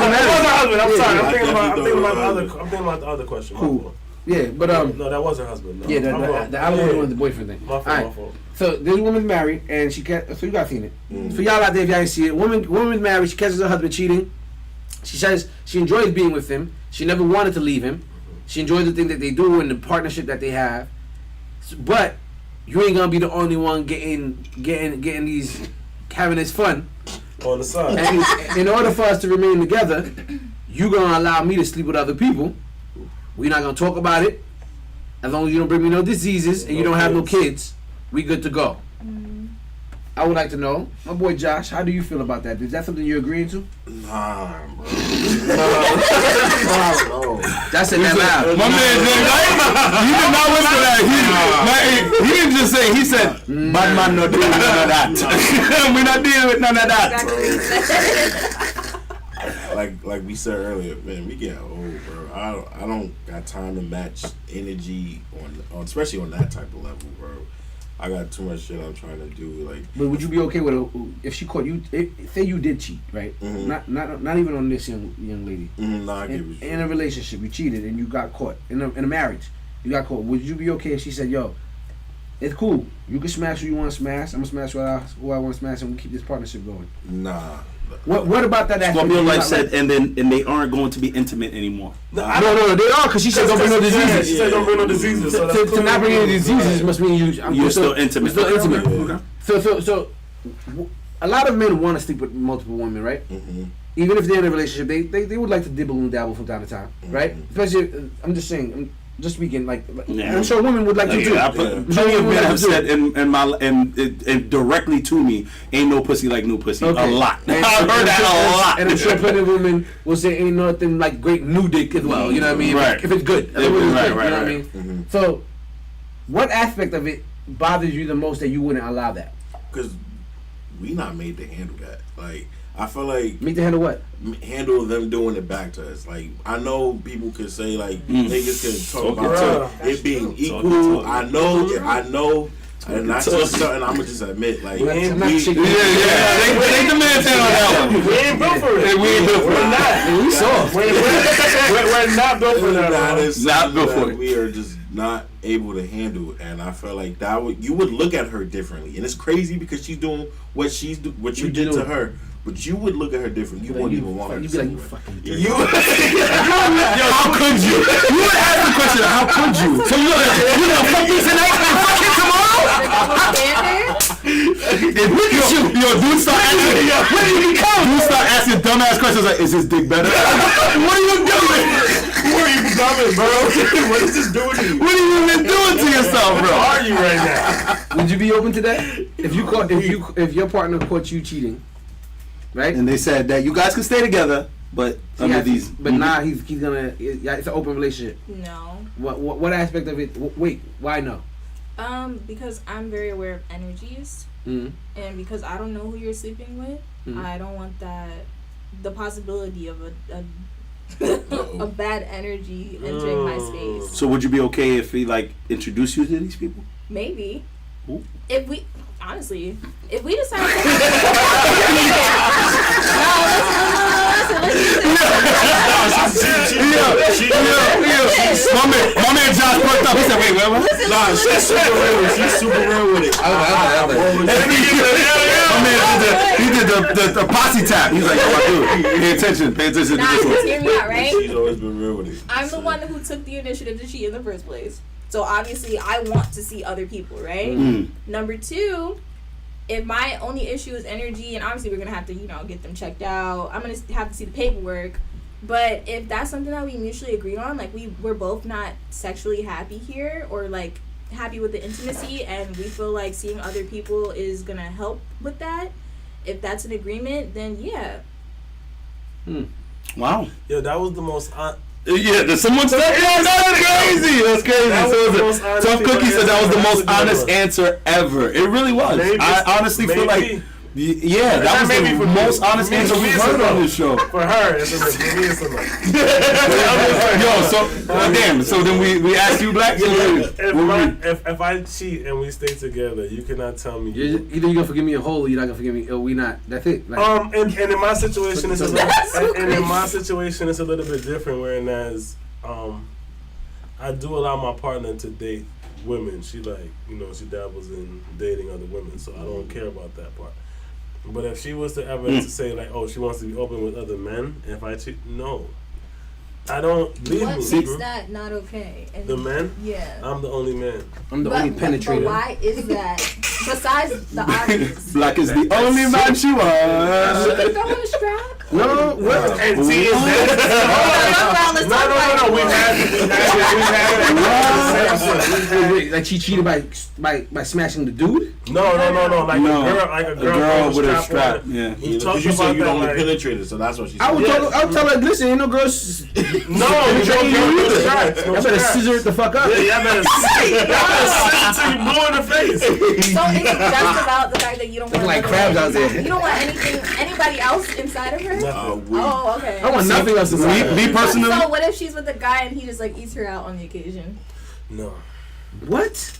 husband. I'm sorry. I'm thinking about the other question. Cool. Yeah, but no, that was her husband. No. Yeah, the Alimony was the boyfriend thing. My fault. So this woman's married, and so you guys seen it. For y'all out there, if y'all ain't see it, woman's married. She catches her husband cheating. She says she enjoys being with him. She never wanted to leave him. She enjoys the thing that they do and the partnership that they have. But you ain't gonna be the only one getting these, having this fun on the side. And in order for us to remain together, you gonna allow me to sleep with other people. We're not gonna talk about it. As long as you don't bring me no diseases and you don't have no kids, we good to go. I would like to know, my boy Josh, how do you feel about that? Is that something you're agreeing to? Nah, bro. That's it. Loud. My man, he did not whisper that. He didn't just say. He said, "Bad man not doing none of that. We're not dealing with none of that." Like we said earlier, man, we get old, bro. I don't got time to match energy on especially on that type of level, bro. I got too much shit I'm trying to do. Like, but would you be okay with if she caught you? Say you did cheat, right? Not even on this young lady. Nah, in a relationship, you cheated and you got caught in a marriage. You got caught. Would you be okay if she said, "Yo, it's cool. You can smash who you want to smash. I'm gonna smash who I want to smash, and we keep this partnership going." Nah. What about that? Scorpio Life said, and they aren't going to be intimate anymore. No, they are, because she said don't bring no diseases. She said don't bring no diseases. To not bring any diseases must mean you're still intimate. We're still intimate. Okay. So a lot of men want to sleep with multiple women, right? Even if they're in a relationship, they would like to dibble and dabble from time to time, right? Especially, I'm just saying. Just speaking, I'm sure women would like to do. Plenty of men have said and directly to me, "Ain't no pussy like new pussy." Okay. A lot. I've heard that a lot. And I'm sure plenty of women will say, "Ain't nothing like great new dick as well." You know what I mean? Right. If it's good, right. You know what I mean? So, what aspect of it bothers you the most that you wouldn't allow that? Because we not made to handle that. Like, I feel like Made to handle what? handle them doing it back to us. Like, I know people could say like niggas can talk about it being equal. I know. And that's just something I'm gonna just admit. Like, They the man on that one. We ain't built for it. We ain't built for it. We're not. We soft. We're not built for that. Not built for it. We are just not able to handle it, and I feel like you would look at her differently, and it's crazy because she's doing what you did to her. But you would look at her different. You wouldn't even want her. You'd be like, you fucking. Yo, how could you? You would ask the question, how could you? So you gonna fuck me tonight and fuck him tomorrow? Dude start asking. What do you become? Dude start asking dumbass questions like, is his dick better? What are you doing? Who are you becoming, bro? What is this doing to you? What have you been doing to yourself, bro? Where are you right now? Would you be open to that? If your partner caught you cheating, right? And they said that you guys can stay together, but under these. But nah, he's gonna. It's an open relationship. No. What aspect of it? Wait, why no? Because I'm very aware of energies, and because I don't know who you're sleeping with, I don't want the possibility of a bad energy entering my space. So would you be okay if he like introduced you to these people? Maybe. Ooh. If we decide to My man Josh perked up. He said, wait, what? Nah, she's super real with it. My man did the posse tap. He's like, oh, dude, pay attention to this one. Hear me out, right? She's always been real with it. I'm the one who took the initiative to cheat in the first place. So obviously I want to see other people, right? Number two, if my only issue is energy, and obviously we're going to have to, get them checked out. I'm going to have to see the paperwork. But if that's something that we mutually agree on, like we're both not sexually happy here or like happy with the intimacy and we feel like seeing other people is going to help with that, if that's an agreement, then yeah. Wow. Yeah, that was the most... Yeah, did someone say? Yeah, that's crazy. That's crazy. Tough Cookie said that was the most honest answer ever. It really was. I honestly feel like, yeah, that was the most honest answer we've heard on this show. For her, it's a for me, it's a Yo, so then we asked you, Black. If I cheat and we stay together, you cannot tell me. Either you're gonna forgive me a whole, or you're not gonna forgive me. Or we not. That's it. Like, and in my situation, it's a little bit different. Whereas, I do allow my partner to date women. She she dabbles in dating other women, so I don't care about that part. But if she was to ever to say like, oh, she wants to be open with other men, and if I cheat, no. I don't believe What me. makes that not okay? And The men? Yeah. I'm the only man. I'm the only penetrator. But why is that? Besides the obvious. Black is the only man she wants. She can throw in a strap. No, what? And see, no. We've had Wait, like she cheated by smashing the dude? No. Like a girl with a strap. Yeah. You talk Because you said you about don't that, penetrate it, so that's what she said. I would tell her, listen, ain't no girls. No, you don't either. Y'all better scissor it the fuck up. Yeah, y'all better scissor till you blow in the face. So it's just about the fact that you don't want like crabs out there. You don't want anybody else inside of her? Oh, okay. I want nothing else inside. Me personally. So what if she's with a guy and he just like eats her out on the occasion? No. What?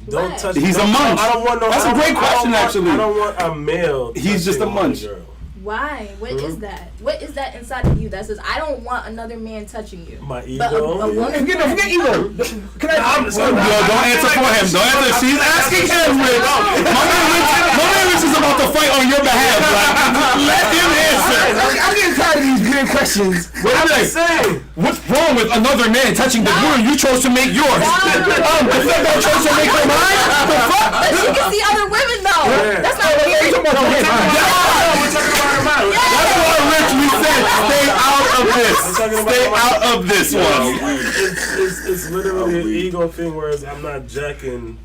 Don't What? touch. He's a munch. I don't want no. That's a great question, actually. I don't want a male. He's just a munch. Girl. Why? What is that? What is that inside of you that says I don't want another man touching you? My ego. But a woman. Forget ego. Can I? Don't answer for him. Don't answer. She's asking him, Rich. My man Rich is about to fight on your behalf. Let him answer. I'm getting tired of these weird questions. I'm like, what's wrong with another man touching the woman you chose to make yours? The fact that chose to make her mine? The fuck? But she can see other women though. Yeah. That's not weird. We're talking about her mouth. That's why, Rich, we said stay out of this. Stay out of this one. It's literally an ego thing, whereas I'm not jacking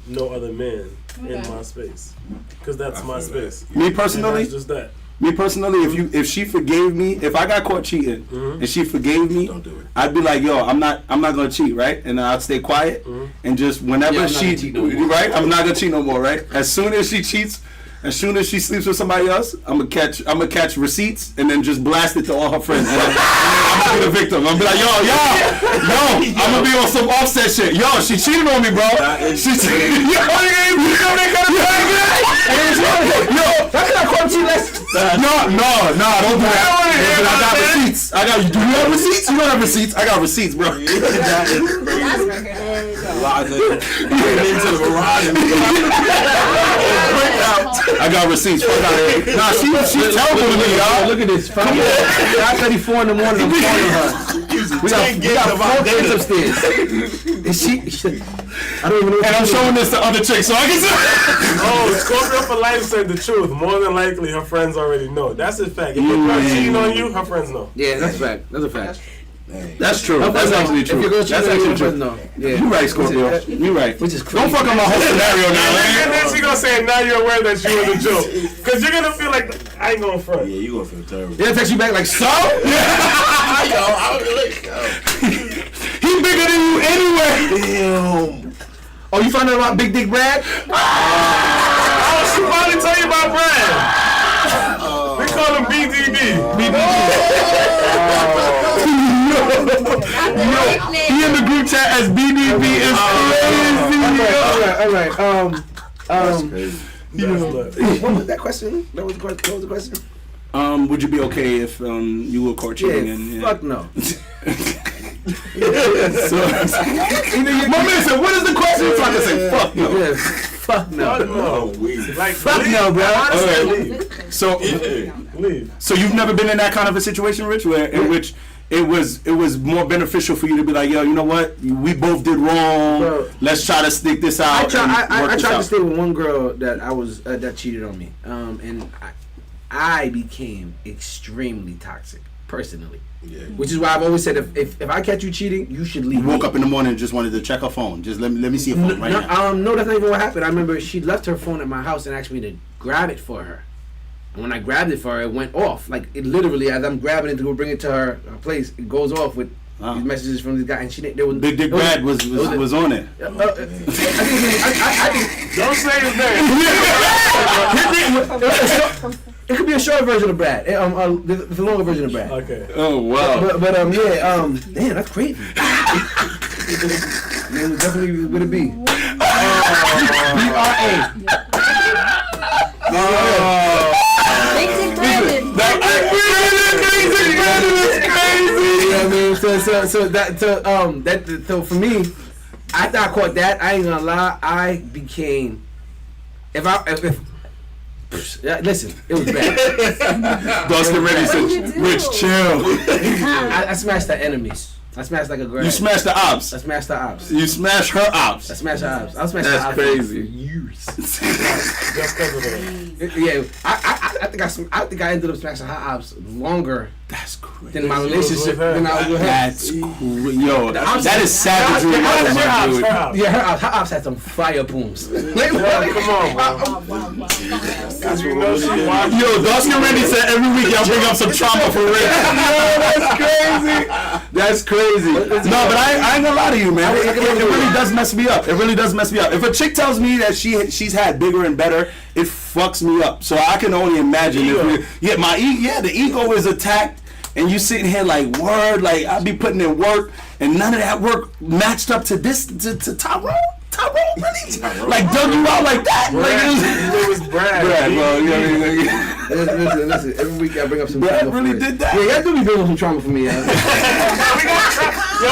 no other man in my space, because that's my space. Me personally, that's just that. Me personally, if she forgave me, if I got caught cheating and she forgave me, Don't do it. I'd be like, yo, I'm not gonna cheat, right? And I'd stay quiet and just whenever I'm not she, gonna cheat no more. right? I'm not gonna cheat no more, right? As soon as she cheats, As soon as she sleeps with somebody else, I'm gonna catch receipts and then just blast it to all her friends. And I'm gonna be the victim. I'm gonna be like, yo, I'm gonna be on some Offset shit. Yo, she cheated on me, bro. She cheated. Yo, how can I call you less? No, don't do that. I got receipts. Do you have receipts? You don't have receipts. I got receipts, bro. I got receipts. Fuck out of here. Nah, she's terrible to me, y'all. Look at this. 5:34 in the morning. I'm calling her. We got 4 kids upstairs. And I don't even know. And I'm showing this to other chicks, so I can say. Oh, Scorpio for life said the truth. More than likely, her friends already know. That's a fact. If your girl cheating on you, her friends know. Yeah, that's a fact. That's a fact. That's true. That's actually true. That's actually true. Yeah. You right, Scorpio. You right. Which is crazy. Don't fuck up my whole scenario now. And then she gonna say, now you're aware that you were the joke. Because you're gonna feel like, I ain't gonna front. Yeah, you gonna feel terrible. They'll text you back like, so? He bigger than you anyway. Damn. Oh, you found out about Big Dick Brad? Oh, she finally tell you about Brad. We call him BDB. He in the group chat as BDB is crazy. All right. That's crazy. What was that question? What was the question? Would you be okay if you were caught cheating? Yeah, fuck no. My man said, what is the question? So I can say, fuck no. Yeah, fuck no. Like, fuck no, bro. Okay. So you've never been in that kind of a situation, Rich, in which it was more beneficial for you to be like, yo, you know what? We both did wrong. Bro, let's try to stick this out. I tried to stay with one girl that I was that cheated on me, and I became extremely toxic personally. Yeah. Which is why I've always said if I catch you cheating, you should leave. You woke up in the morning and just wanted to check her phone. Just let me see her phone right now. No, that's not even what happened. I remember she left her phone at my house and asked me to grab it for her. And when I grabbed it for her, it went off. Like, it literally, as I'm grabbing it to go bring it to her place, it goes off with these messages from this guy. And there was Big Dick Brad was on it. I think don't say his name. it could be a short version of Brad. The longer version of Brad. Okay. Oh wow. But damn, that's crazy. Man, definitely would it be? BRA. Basic Brandon. So for me, after I caught that, I ain't gonna lie, I became listen, it was bad. Dustin Reddy said, Rich, chill. I smashed the enemies. I smashed like a girl. You smashed the ops. I smashed the ops. You smashed her ops. I smashed the ops. I smashed That's the ops crazy. for years. Just because of that. Yeah, I think I ended up smashing her ops longer. That's crazy. Than my relationship. Than I was with her. That's yo. That is savagery. Yeah, her ops had some fire booms. Come on, because you know she watched. Yo, Dustin Reddy said every week y'all bring up some trauma for Rick. Yo, that's crazy. That's crazy. No, but I ain't gonna lie to you, man. It really does mess me up. It really does mess me up. If a chick tells me that she's had bigger and better, it fucks me up. So I can only imagine the ego is attacked, and you sitting here like word, like I be putting in work, and none of that work matched up to this to Tyrone. Really? Like dug you out like that? It was Brad. Well, Listen. Every week I bring up some Brad trauma. really did that. Yeah, y'all do be bringing up some trauma for me. Yo,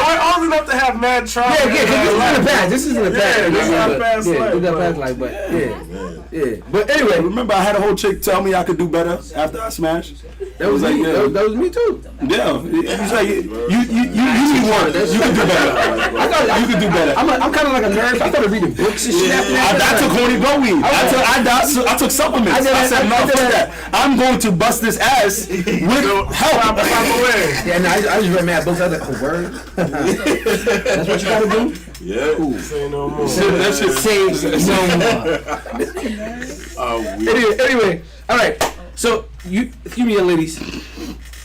we're old enough to have mad trauma. Yeah, this isn't a bad. This is our past life. We got past life, but yeah. But anyway, remember I had a whole chick tell me I could do better after I smashed. That was like that was me too. Yeah, he's like you need work. You can do better. I thought you could do better. I'm kind of like a nerd. I started reading books and shit. I took horny blow weed. I took supplements. I said no, fuck that. I'm going to bust this ass with help. Yeah, no, I just read mad books. I was like, oh, word. That's what you gotta do. Yeah. Cool. Say no more. That shit Say no more. Anyway, all right. So you, excuse me, young ladies.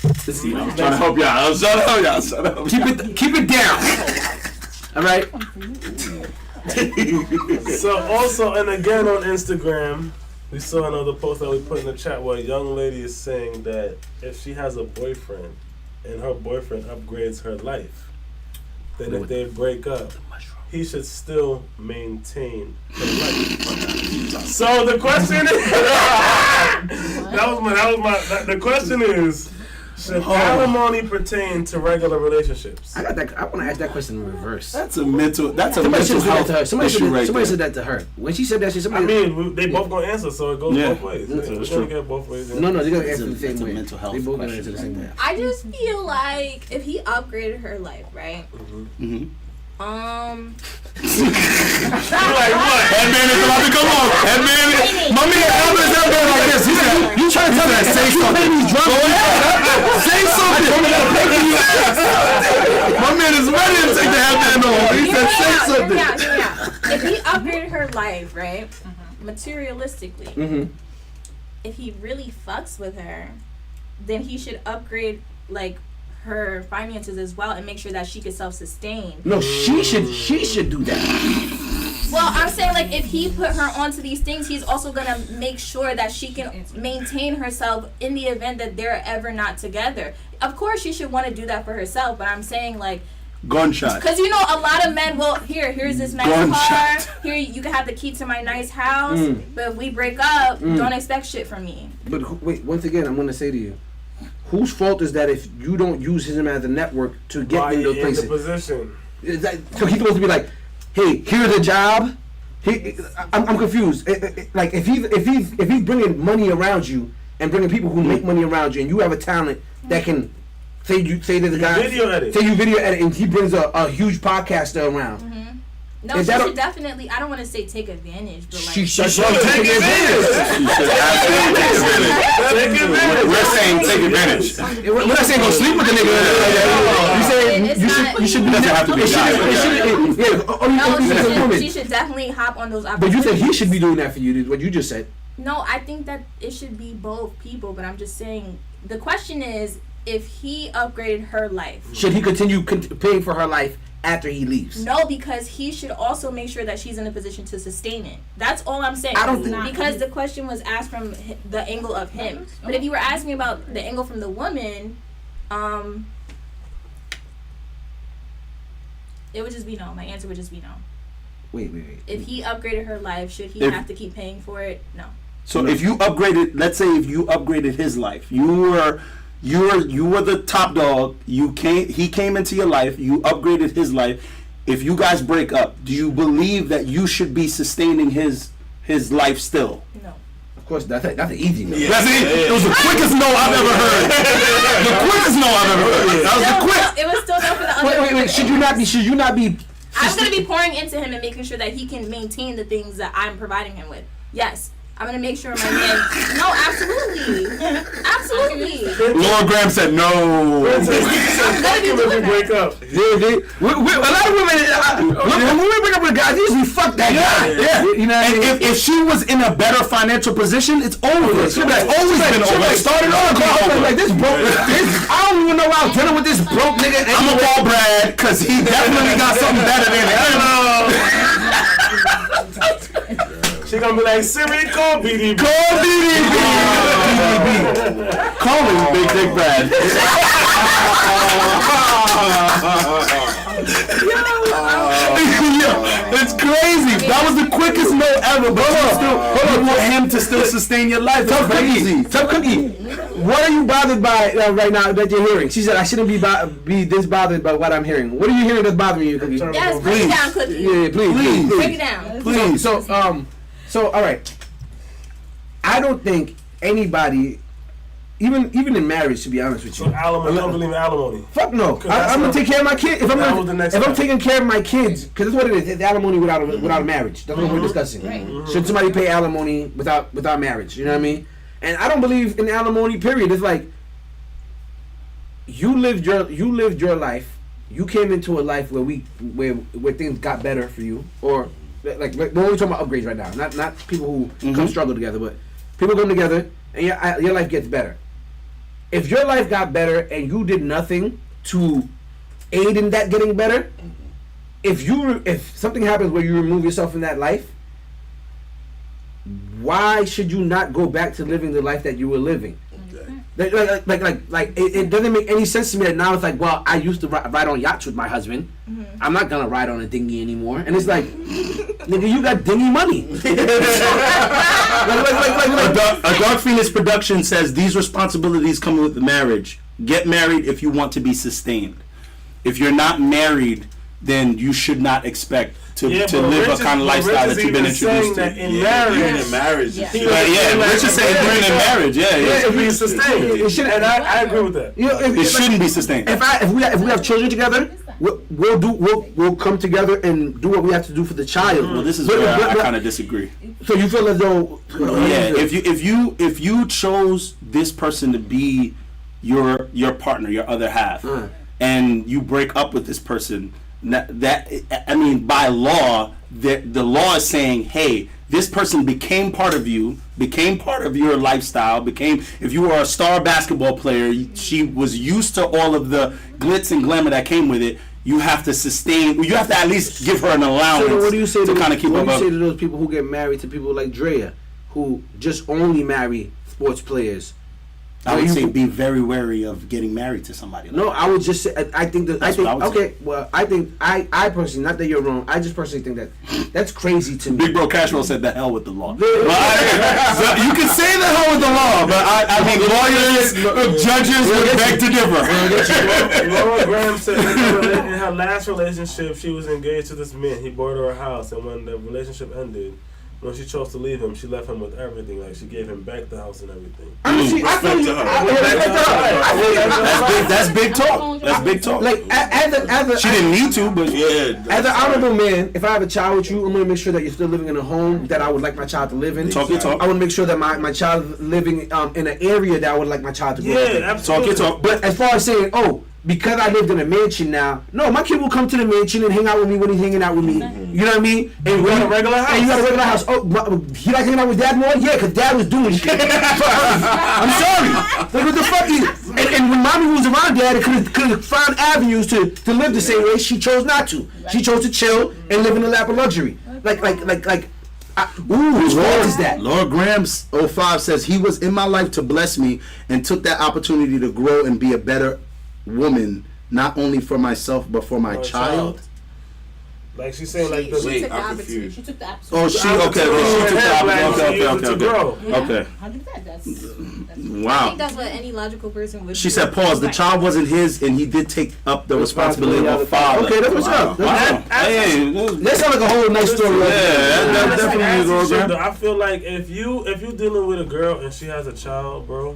Let's see. I'm trying to help y'all. Shut up. Keep it down. All right. So also, and again on Instagram, We saw another post that we put in the chat where a young lady is saying that if she has a boyfriend and her boyfriend upgrades her life, then if they break up, he should still maintain her life. So the question is, the question is, should alimony pertain to regular relationships? I want to ask that question in reverse. That's a mental health Somebody said that to her. When she said that, they both gonna answer, so it goes both ways. We're gonna get both ways. No, they're gonna answer the same way. Mental health. They both gonna answer the same way. I just feel like if he upgraded her life, right? Mm-hmm. You're like what? Headman is about to come on. Headman, my man Albert is out there like this. He said, "You trying to tell me say something? Say something." My man is ready to take the headband off. He said, "Say something." Yeah. If he upgraded her life, right, materialistically, if he really fucks with her, then he should upgrade like her finances as well and make sure that she could self-sustain. No, she should do that. Well, I'm saying like if he put her onto these things, he's also gonna make sure that she can maintain herself in the event that they're ever not together. Of course, she should want to do that for herself, but I'm saying like gunshot. Because you know a lot of men will here's this nice car. Here you can have the key to my nice house. But if we break up, don't expect shit from me. But wait, once again, I'm gonna say to you. Whose fault is that if you don't use him as a network to get in those places? In the position. So he's supposed to be like, hey, here's a job. I'm confused. Like if he's bringing money around you and bringing people who make money around you, and you have a talent that can say to the guy, video edit, and he brings a huge podcaster around. No, she should definitely. I don't want to say take advantage, but like she should take advantage. We're saying take advantage. We're not saying go sleep with the nigga. You should. Doesn't have to be. She should definitely hop on those opportunities. But you think he should be doing that for you? What you just said. No, I think that it should be both people. But I'm just saying the question is if he upgraded her life, should he continue paying for her life after he leaves? No, because he should also make sure that she's in a position to sustain it. That's all I'm saying. I don't think because the question was asked from the angle of him. But if you were asking me about the angle from the woman, it would just be no. My answer would just be no. Wait. If he upgraded her life, should he have to keep paying for it? No. So if you upgraded, let's say if you upgraded his life, you were the top dog. He came into your life. You upgraded his life. If you guys break up, do you believe that you should be sustaining his life still? No. Of course, that's an easy no. Yeah. That's it. It was the quickest no I've ever heard. The quickest no I've ever heard. That was the quick. It was still no for the other. Wait. Should you not be? I'm gonna be pouring into him and making sure that he can maintain the things that I'm providing him with. Yes. I'm gonna make sure my man. No, absolutely. Laura Graham said no. I'm gonna be doing break up. A lot of women. When we break up with guys, they usually fuck that guy. Yeah. You know. And if she was in a better financial position, it's over. She'll be like, always been over. It started on. Like this broke. I don't even know why I'm dealing with this broke nigga. I'm a ball Brad because he definitely got something better than it. She gonna be like, Siri, call BDB. Call BDB. Call him Big Dick Brad. It's crazy. That was the quickest no ever, but you want him to still sustain your life. Tough Cookie. What are you bothered by right now that you're hearing? She said I shouldn't be this bothered by what I'm hearing. What are you hearing that's bothering you, Cookie? Yes, break it down, Cookie. Yeah, please. Break it down. Please. So all right. I don't think anybody, even in marriage, to be honest with you. So alimony, you don't believe in alimony? Fuck no. I'm gonna take care of my kids. If I'm taking care of my kids, because that's what it is. It's alimony without a marriage. That's what we're discussing. Right. Should somebody pay alimony without marriage? You know what I mean? And I don't believe in alimony. Period. It's like you lived your life. You came into a life where things got better for you, or like we're only talking about upgrades right now. Not people who come struggle together, but people come together and your life gets better. If your life got better and you did nothing to aid in that getting better, if something happens where you remove yourself from that life, why should you not go back to living the life that you were living? Like it doesn't make any sense to me that now it's like, well, I used to ride on yachts with my husband. I'm not gonna ride on a dinghy anymore. And it's like, nigga, you got dinghy money. A Dark Phoenix production says these responsibilities come with marriage. Get married if you want to be sustained. If you're not married, then you should not expect to live a kind of lifestyle that you've been introduced to. In marriage. Rich is saying during in marriage. It be sustained. It should, and I agree with that. It shouldn't be sustained. If we have children together, we'll come together and do what we have to do for the child. Well, this is where I kind of disagree. So you feel as though if you chose this person to be your partner, your other half, and you break up with this person, by law, the law is saying, hey, this person became part of you, became part of your lifestyle, if you were a star basketball player, she was used to all of the glitz and glamour that came with it. You have to at least give her an allowance. So what do you say to kind of keep her up? What do you say to those people who get married to people like Drea, who just only marry sports players? I would say be very wary of getting married to somebody. No, I would just say I think I personally, not that you're wrong, I just personally think that's crazy to me. Big Bro Cashwell said the hell with the law. So you can say the hell with the law, but I think lawyers, judges would beg to differ. Laura Graham said in her last relationship, she was engaged to this man. He bought her a house, and when the relationship ended, when she chose to leave him, she left him with everything. Like, she gave him back the house and everything. That's big talk. That's big talk. Like, she didn't need to, but as an honorable man, if I have a child with you, I'm going to make sure that you're still living in a home that I would like my child to live in. Talk your talk. I want to make sure that my child living in an area that I would like my child to grow up in. Yeah, absolutely. Talk your talk. But as far as saying, because I lived in a mansion now, no, my kid will come to the mansion and hang out with me when he's hanging out with me. You know what I mean? And you got a regular house. And you got a regular house. Oh, he like hanging out with dad more? Yeah, because dad was doing shit. I'm sorry. Like, what the fuck is... And when mommy was around dad, it could have found avenues to live the same way. She chose not to. She chose to chill and live in the lap of luxury. Whose fault is that? Lord Graham's 05 says he was in my life to bless me and took that opportunity to grow and be a better woman, not only for myself but for my child. Like, she's saying, like, she took the opportunity. She took the opportunity. Oh, she took the opportunity. Okay. How did that? That's wow. I think that's what any logical person would do. She said, pause, the child wasn't his and he did take up the responsibility of a father. Okay, that's what's up. That sounds like a whole nice story. Yeah, that definitely is. I feel like if you dealing with a girl and she has a child, bro,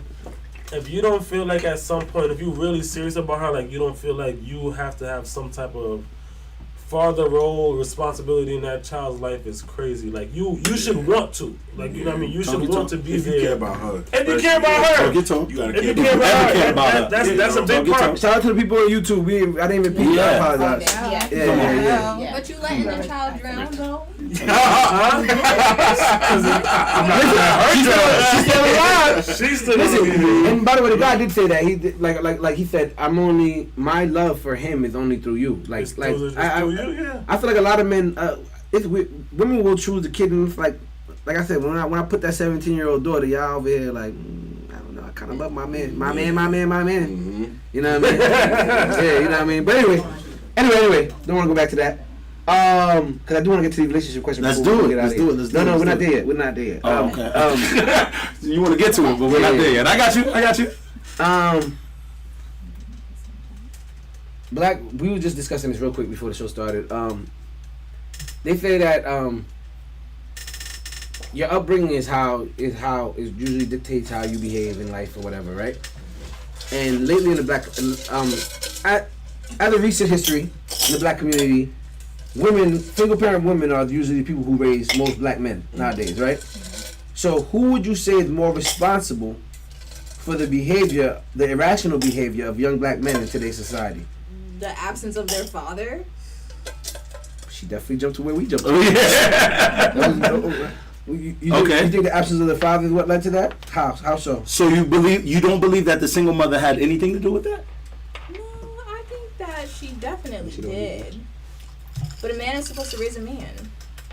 if you don't feel like at some point, if you really serious about her, like, you don't feel like you have to have some type of father role responsibility in that child's life, is crazy. Like, you should want to. Like, you know what I mean? You should want to be there. If you care about her. If you care about her. You gotta care about her. That's a big part. Shout out to the people on YouTube. I didn't even peek. I apologize. Yeah. But you letting the child drown, though? She's still alive. And by the way, the guy did say that. He did, like he said, my love for him is only through you. I feel like a lot of men, women will choose the kid, and it's like I said, when I put that 17-year-old daughter, y'all over here like, I don't know, I kind of love my man. Mm-hmm. You know what I mean? Yeah, you know what I mean. But anyway, don't want to go back to that. Because I do want to get to the relationship question. Let's do it. Let's do it. No, we're not there yet. We're not there yet. Oh, okay. You want to get to it, but we're not there yet. I got you. Black, we were just discussing this real quick before the show started. They say that your upbringing is usually dictates how you behave in life or whatever, right? And lately in the black, at a recent history in the black community, single parent women are usually the people who raise most black men nowadays, right? So who would you say is more responsible for the irrational behavior of young black men in today's society? The absence of their father? She definitely jumped to where we jumped. You think the absence of the father is what led to that? How so? So you don't believe that the single mother had anything to do with that? No, I think that she definitely did. But a man is supposed to raise a man.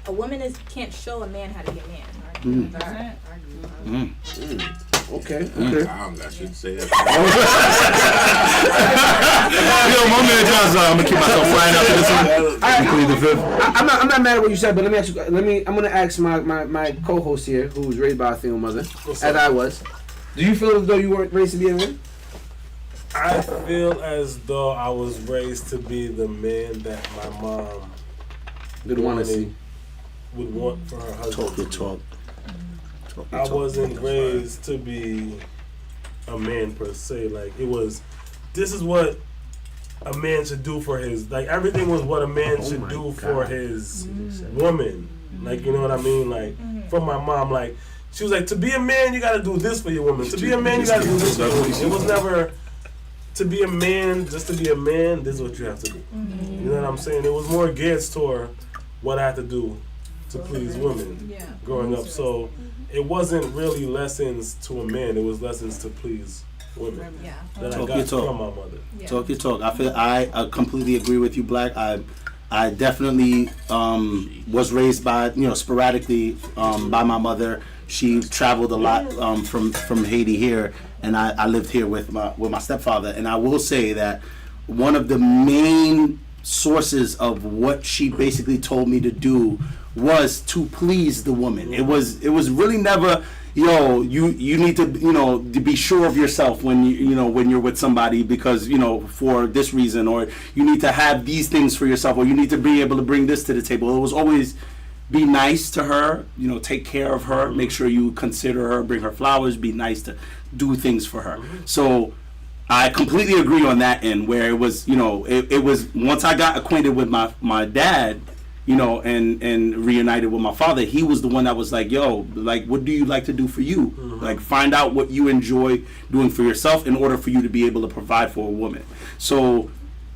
A woman can't show a man how to be a man, right? Okay. I don't got shit to say. Yo, my man John's I'm gonna keep myself flying after this one. I'm not mad at what you said, but let me ask you. I'm gonna ask my co-host here, who was raised by a single mother, as I was. Do you feel as though you weren't raised to be a man? I feel as though I was raised to be the man that my mom would want to see. Would want for her husband. Talk. I wasn't raised to be a man per se. Like this is what a man should do for his. Like everything was what a man should do for his woman. Like you know what I mean? Like from my mom, like she was like, to be a man, you got to do this for your woman. To be a man, you got to do this for your woman. It was never to be a man just to be a man. This is what you have to do. You know what I'm saying? It was more geared toward what I had to do to please women growing up. So it wasn't really lessons to a man. It was lessons to please women. That I got from my mother. Talk your talk. I completely agree with you, Black. I definitely was raised by sporadically by my mother. She traveled a lot from Haiti here, and I lived here with my stepfather. And I will say that one of the main sources of what she basically told me to do was to please the woman. It was really never, you need to to be sure of yourself when when you're with somebody because for this reason, or you need to have these things for yourself, or you need to be able to bring this to the table. It was always be nice to her, take care of her, make sure you consider her, bring her flowers, be nice to do things for her. So I completely agree on that end where it was, it was once I got acquainted with my dad, and reunited with my father, he was the one that was like, yo, like, what do you like to do for you? Like, find out what you enjoy doing for yourself in order for you to be able to provide for a woman. So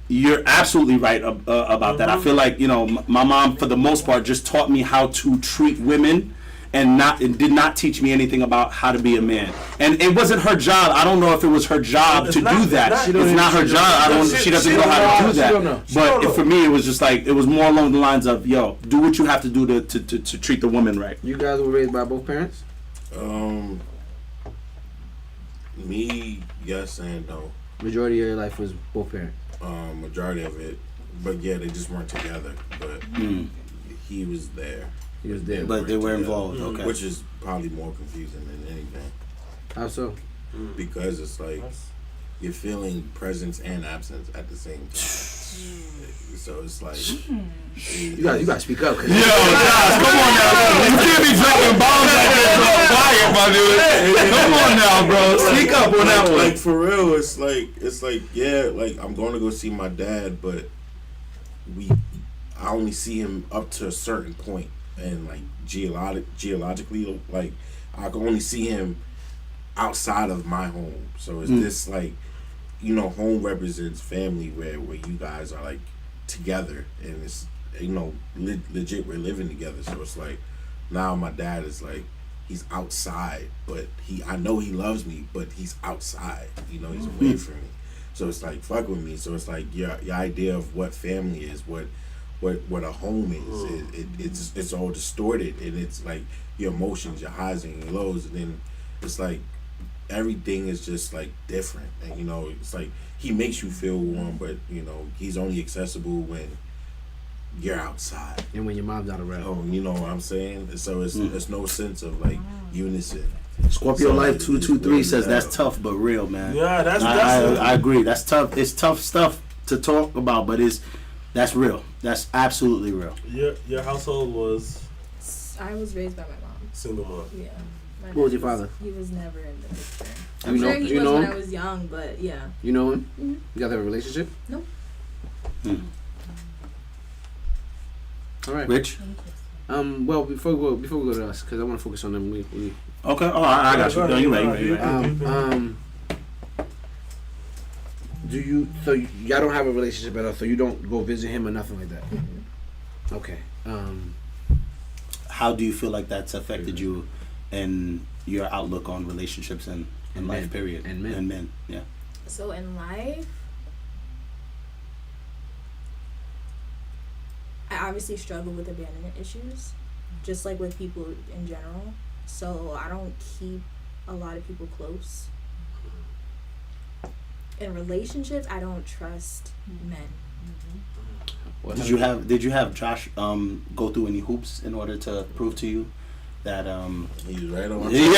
you're absolutely right about that. I feel like, my mom, for the most part, just taught me how to treat women and did not teach me anything about how to be a man. And it wasn't her job. I don't know if it was her job to do that. It's not her job. She doesn't know how to do that. But for me, it was just like, it was more along the lines of, yo, do what you have to do to treat the woman right. You guys were raised by both parents? Me, yes and no. Majority of your life was both parents? Majority of it. But yeah, they just weren't together. But he was there. He was there. But they were involved, okay. Which is probably more confusing than anything. How so? Because it's like you're feeling presence and absence at the same time. So it's like you gotta speak up. Yo, guys, come on now. You can't be dropping bombs like that. Quiet, my dude. Come on now, bro. Speak up on that one. Like for real, it's like yeah, like I'm going to go see my dad, but I only see him up to a certain point. And like geologically, like I can only see him outside of my home. So it's this like, home represents family where you guys are like together and it's legit we're living together. So it's like now my dad is like he's outside, but I know he loves me, but he's outside. He's away from me. So it's like fuck with me. So it's like your idea of what family is, what a home is. It's all distorted, and it's like your emotions, your highs and your lows, and then it's like everything is just like different. And it's like he makes you feel warm, but he's only accessible when you're outside and when your mom's out around. Oh, you know what I'm saying? So it's no sense of like unison. Scorpio Life 223 says that's tough but real, man. Yeah, that's I agree. That's tough. It's tough stuff to talk about, but that's real. That's absolutely real. Your household was? I was raised by my mom. Single mom. Yeah. What was your father? He was never in the picture. I'm sure he was when I was young, but yeah. You know him? Mm-hmm. You guys have a relationship? Nope. All right. Rich? Well, before we go to us, because I want to focus on them. We okay. Oh, I got you. No, you right. Do you? So y'all don't have a relationship at all? So you don't go visit him or nothing like that? Mm-hmm. Okay. How do you feel like that's affected you and your outlook on relationships and life? Men. Period. And men. Yeah. So in life, I obviously struggle with abandonment issues, just like with people in general. so I don't keep a lot of people close. In relationships, I don't trust men. Did you have Josh go through any hoops in order to prove to you that He's right on. Listen,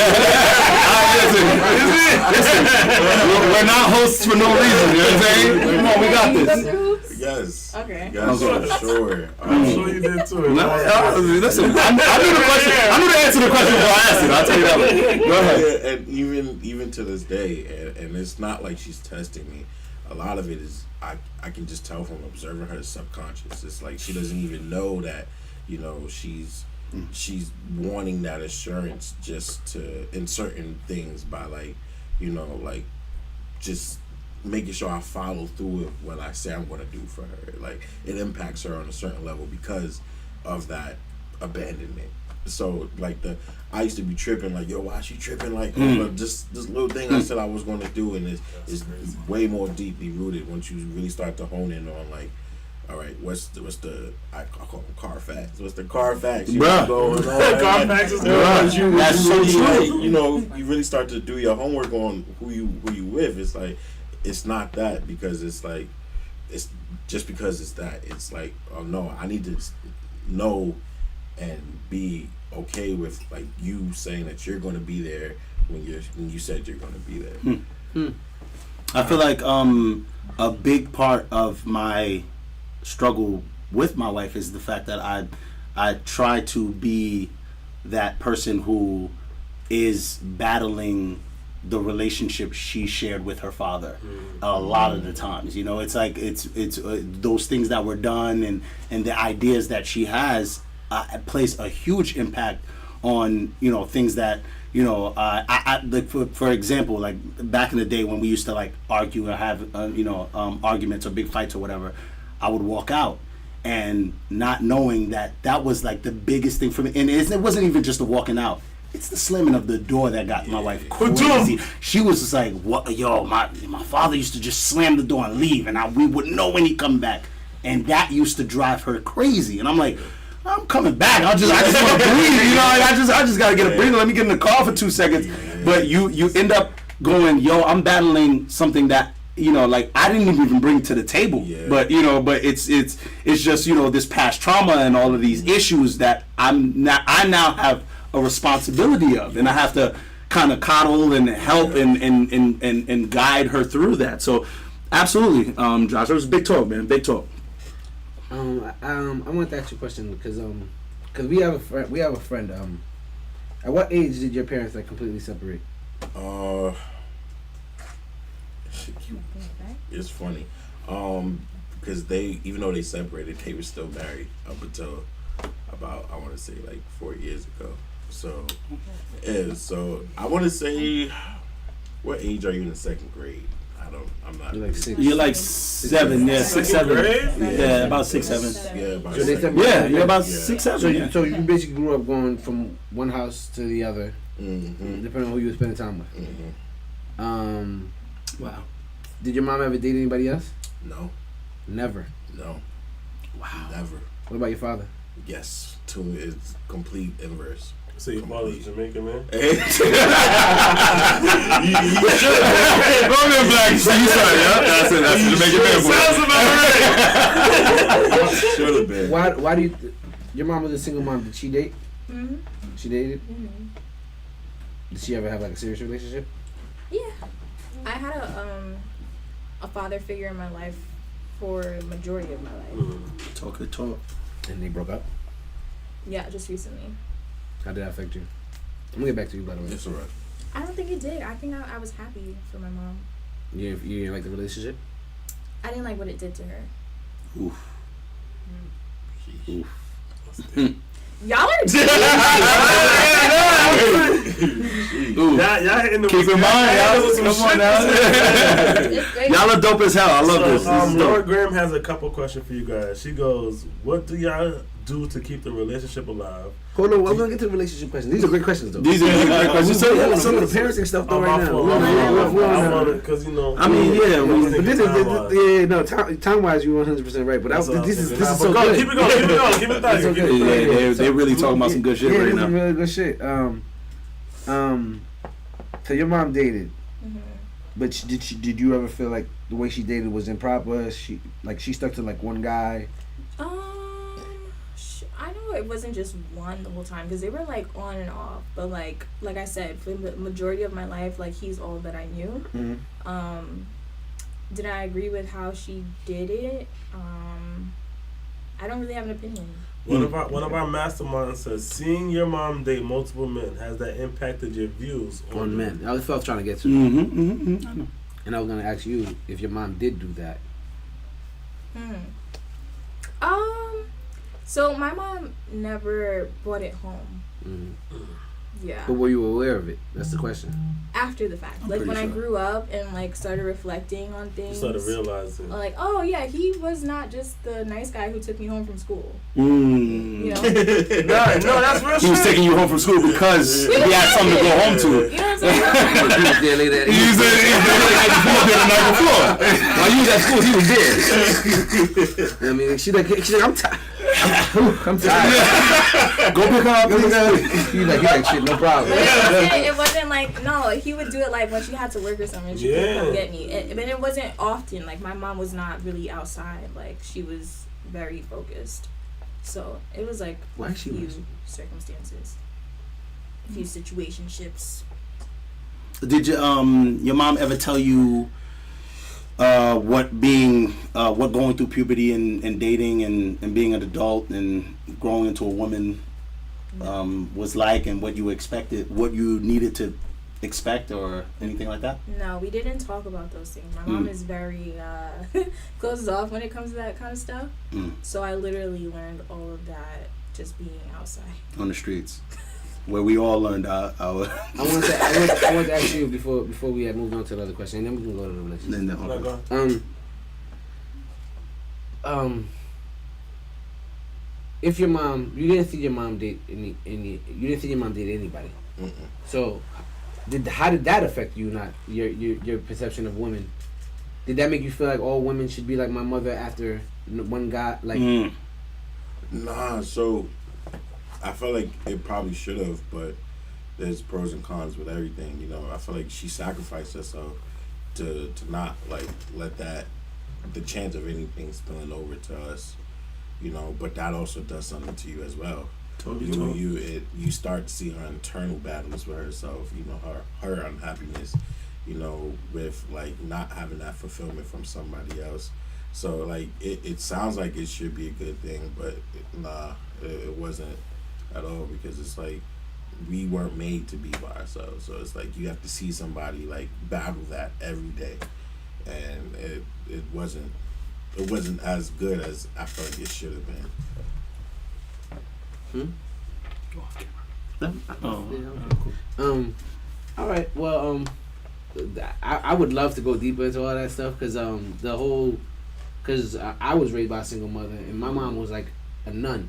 we're not hosts for no reason. You know what I'm saying? Come on, we got this. Yes. Okay. Yes, for sure. I'm sure you did too. Listen, I knew the question. I knew the answer to the question before I asked it. I'll tell you that one. Go ahead. Yeah, and even to this day, and it's not like she's testing me. A lot of it is I can just tell from observing her subconscious. It's like she doesn't even know that, she's wanting that assurance just to in certain things by like just making sure I follow through with what I say I'm going to do for her. Like it impacts her on a certain level because of that abandonment. So like I used to be tripping like, yo, why she tripping like just this little thing I said I was going to do, and it's way more deeply rooted once you really start to hone in on like, all right, what's the I call them car facts. What's the car facts? Bruh. Car facts is good. That's so true. You really start to do your homework on who you with. It's like it's not that because it's like it's just because it's that. It's like, oh no, I need to know and be okay with like you saying that you're going to be there when you said you're going to be there. I feel like a big part of my struggle with my wife is the fact that I try to be that person who is battling the relationship she shared with her father a lot of the times. It's like it's those things that were done and the ideas that she has plays a huge impact on things that I like for example, like back in the day when we used to like argue or have arguments or big fights or whatever, I would walk out and not knowing that was like the biggest thing for me. And it wasn't even just the walking out. It's the slamming of the door that got my wife crazy. She was just like, "What, yo? My father used to just slam the door and leave, and we wouldn't know when he'd come back, and that used to drive her crazy." And I'm like, "I'm coming back. I just want to breathe. I just gotta get a breather. Let me get in the car for 2 seconds." But you end up going, "Yo, I'm battling something that." Like I didn't even bring to the table, but it's just this past trauma and all of these issues that I now have a responsibility of, and I have to kind of coddle and help and guide her through that. So, absolutely, Josh, it was big talk, man, big talk. I want to ask you a question because we have a friend. At what age did your parents like completely separate? It's funny, because even though they separated, they were still married up until about, I want to say like 4 years ago. So, so I want to say, what age are you in the second grade? I'm not. You're like 6. You're like 7, yeah, 6, 7. Yeah, about 6, 7. Yeah, about So 6. Yeah, you're about 6, 7. So you basically grew up going from one house to the other, depending on who you were spending time with. Wow. Did your mom ever date anybody else? No. Never. No. Wow. Never. What about your father? Yes. It's complete inverse. So your father's Jamaican, man? Hey. Black. That's it. That's Jamaican man. Sounds about right. Should have been. Why do you? Your mom was a single mom. Did she date? Mm-hmm. She dated. Mm-hmm. Did she ever have like a serious relationship? Yeah, I had a father figure in my life for the majority of my life. Talk good talk. And they broke up. Yeah, just recently. How did that affect you? I'm gonna get back to you, by the way. It's alright. I don't think it did. I think I was happy for my mom. You didn't like the relationship? I didn't like what it did to her. Oof. Y'all are Y'all hitting the Keep in mind, y'all. Come on now. Y'all are dope as hell. I love this. This is Laura dope. Graham has a couple questions for you guys. She goes, "What do y'all do to keep the relationship alive?" Hold on, I'm gonna get to the relationship questions. These are great questions, though. These are great questions. So, yeah, Some of the parenting stuff, though, right now. Because I mean, yeah. But this is, time-wise, you're 100% right. But this is so good. Keep it going. It's so good. Yeah, they're really talking about some good shit right now. This is really good shit. So your mom dated, but did you ever feel like the way she dated was improper? She stuck to like one guy. I know it wasn't just one the whole time because they were like on and off. But like I said, for the majority of my life, like he's all that I knew. Mm-hmm. Did I agree with how she did it? I don't really have an opinion. One of our masterminds says, seeing your mom date multiple men, has that impacted your views on men? That's what I was trying to get to. I know. And I was going to ask you if your mom did do that. So my mom never brought it home. Yeah. But were you aware of it? That's the question. After the fact. Like when I grew up and like started reflecting on things. You started realizing. Like, oh yeah, he was not just the nice guy who took me home from school. You know? no, that's real. He was taking you home from school because he had something to go home to. You know what I'm saying? He was there later. He was there the night before. While you was at school, he was there. I mean, she's like, I'm tired. I'm tired. Go pick her up. He's like, shit, no problem. But it wasn't like, no, he would do it like when she had to work or something. She could come get me. But it wasn't often. Like my mom was not really outside. Like she was very focused. So it was like a few circumstances, a few situationships. Did your mom ever tell you what going through puberty and dating and being an adult and growing into a woman was like, and what you expected, what you needed to expect, or anything like that? No, we didn't talk about those things. My mom is very closed off when it comes to that kind of stuff. So I literally learned all of that just being outside on the streets, where we all learned our. I want to ask you before we had moved on to the other question, and then we can go to the relationship. If your mom, you didn't see your mom date you didn't see your mom date anybody. So, how did that affect you? Not your perception of women. Did that make you feel like all women should be like my mother after one guy? Like, nah. So, I feel like it probably should have, but there's pros and cons with everything. You know, I feel like she sacrificed herself to not like let the chance of anything spilling over to us. You know, but that also does something to you as well. You start to see her internal battles with herself. You know, her unhappiness. You know, with like not having that fulfillment from somebody else. So like it sounds like it should be a good thing, but it wasn't at all, because it's like we weren't made to be by ourselves. So it's like you have to see somebody like battle that every day, and it wasn't as good as I feel like it should have been. All right. Well, I would love to go deeper into all that stuff, because I was raised by a single mother, and my mom was like a nun.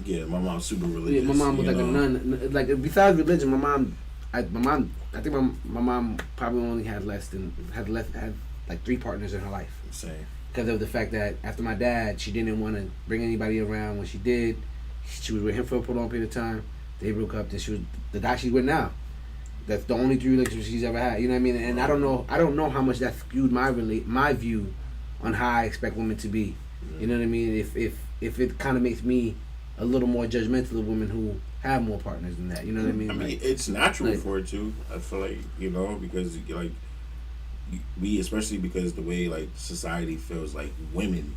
Yeah, my mom's super religious. Yeah, my mom was like a nun. Like besides religion, my mom. I think my mom probably only had had like 3 partners in her life. Same. Because of the fact that after my dad, she didn't want to bring anybody around. When she did, she was with him for a prolonged period of time. They broke up. Then she was the guy she's with now. That's the only 3 relationships she's ever had. You know what I mean? And I don't know how much that skewed my view on how I expect women to be. You know what I mean? If it kind of makes me a little more judgmental of women who have more partners than that. You know what I mean? I mean, it's natural for it too. I feel like, you know, because like we, especially because the way like society feels like women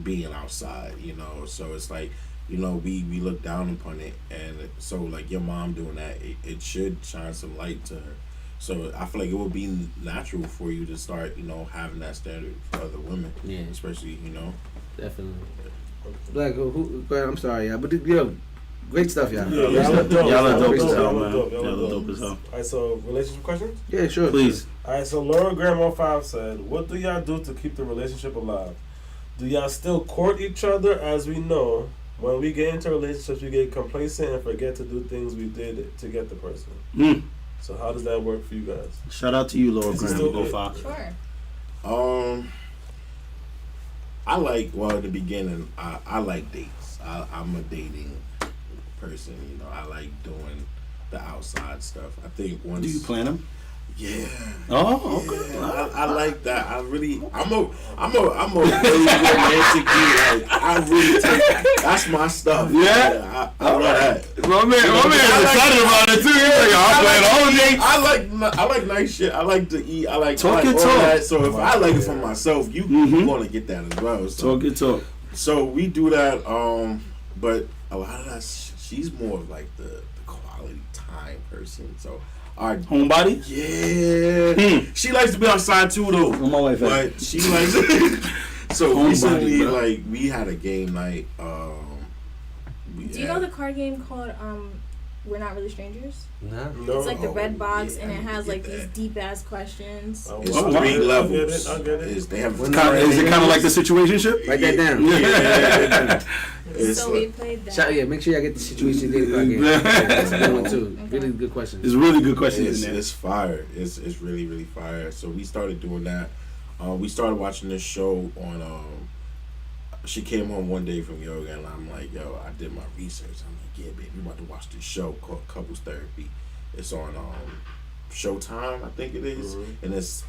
being outside, you know, so it's like, you know, we look down upon it, and so like your mom doing that, it should shine some light to her. So I feel like it would be natural for you to start, you know, having that standard for other women. Yeah. Especially, you know. Definitely. Black, who I'm sorry, y'all, but great stuff, y'all. Y'all look dope as hell, man. Y'all look dope as hell. Alright, so relationship questions? Yeah, sure. Please. Alright, so Laura Grandma 5 said, what do y'all do to keep the relationship alive? Do y'all still court each other? As we know, when we get into relationships, we get complacent and forget to do things we did to get the person. So how does that work for you guys? Shout out to you, Laura Grandma 5. Sure. In the beginning, I like dates. I'm a dating person, you know. I like doing the outside stuff. I think once. Do you plan them? Yeah. Oh, okay. Yeah, I like that. I'm a really romantic dude. Like, I really take that's my stuff. Yeah? I love that. My man is excited about it too. He's like, I'm playing all day. I like nice shit. I like to eat. I like Talk all your talk. that. So if I like it for myself, you gonna get that as well. So. Talk your talk. So we do that. But a lot of that, she's more of like the quality time person. So. Our Homebody? Yeah. She likes to be outside too though. My wife. But she likes So Homebody, recently, bro. like, we had a game night. Do you know the card game called We're Not Really Strangers? Nah. No. It's like the red box, yeah, and it has like get these that. deep ass questions. It's Oh, 3 wow. levels. I'll get it. They have Is it kind of like the situationship? Write that down. Yeah. It's So we played that. Shout, yeah, make sure y'all get the situation dating card game. That's a good one too. Really good question. It's really good questions in there. It's fire. It's really, really fire. So we started doing that. We started watching this show on. She came home one day from yoga, and I'm like, "Yo, I did my research. I'm like, yeah, baby, we about to watch this show called Couples Therapy. It's on Showtime, I think it is, and it's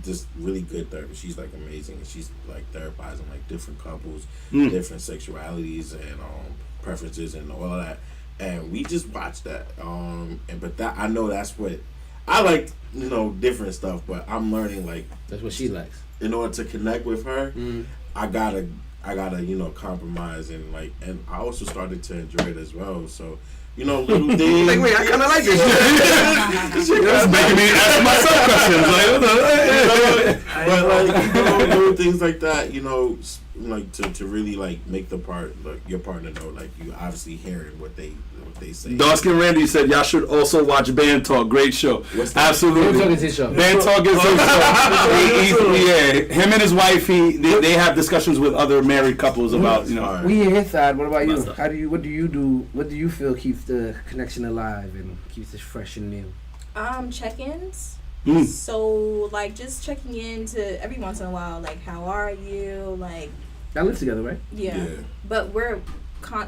just really good therapy. She's like amazing, and she's like therapizing like different couples, different sexualities and preferences and all of that. And we just watched that. But that I know that's what I like. You know, different stuff. But I'm learning like That's what she likes. in order to connect with her, I gotta compromise and I also started to enjoy it as well. So, little things. Like, wait, I kind of like this. That's making me ask myself questions. But little things like that, to really make your partner know you obviously hearing what they say. Dawskin Randy said y'all should also watch Band Talk. Great show. What's that? Absolutely. Band Talk is his show. Band Talk is his show. Yeah, him and his wife. They have discussions with other married couples about We hear his side. What about you? What do you do? What do you feel keeps the connection alive and keeps it fresh and new? Check-ins. So just checking in to every once in a while, how are you? Y'all live together, right? Yeah. But we're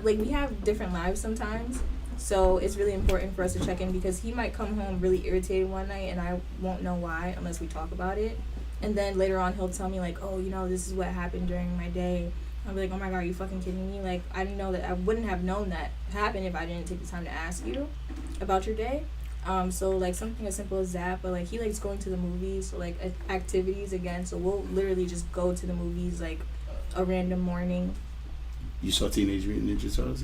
we have different lives sometimes. So it's really important for us to check in because he might come home really irritated one night and I won't know why unless we talk about it. And then later on he'll tell me this is what happened during my day. I'll be like, oh my God, are you fucking kidding me? I didn't know that. I wouldn't have known that happened if I didn't take the time to ask you about your day. So something as simple as that, but he likes going to the movies, so activities again. So we'll literally just go to the movies a random morning. You saw Teenage Mutant Ninja Turtles?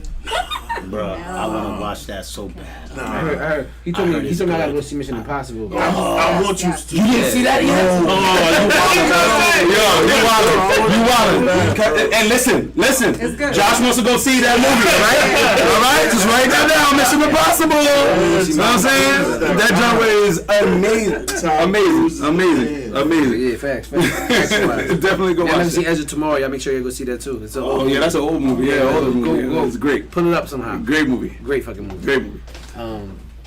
Bro, I want to watch that so bad. I heard. He told me I gotta go see Mission Impossible. I want you to. You didn't see that yet? You wildin'. And listen. Josh wants to go see that movie, right? All right, just write that down. Mission Impossible. You know what I'm saying? That genre is amazing. Yeah, facts. Definitely go Y'all watch never see it. Edge of Tomorrow. Y'all make sure you go see that too. It's That's an old movie. Yeah, older movie. Go. It's great. Pull it up somehow. Great movie. Great fucking movie. Great movie.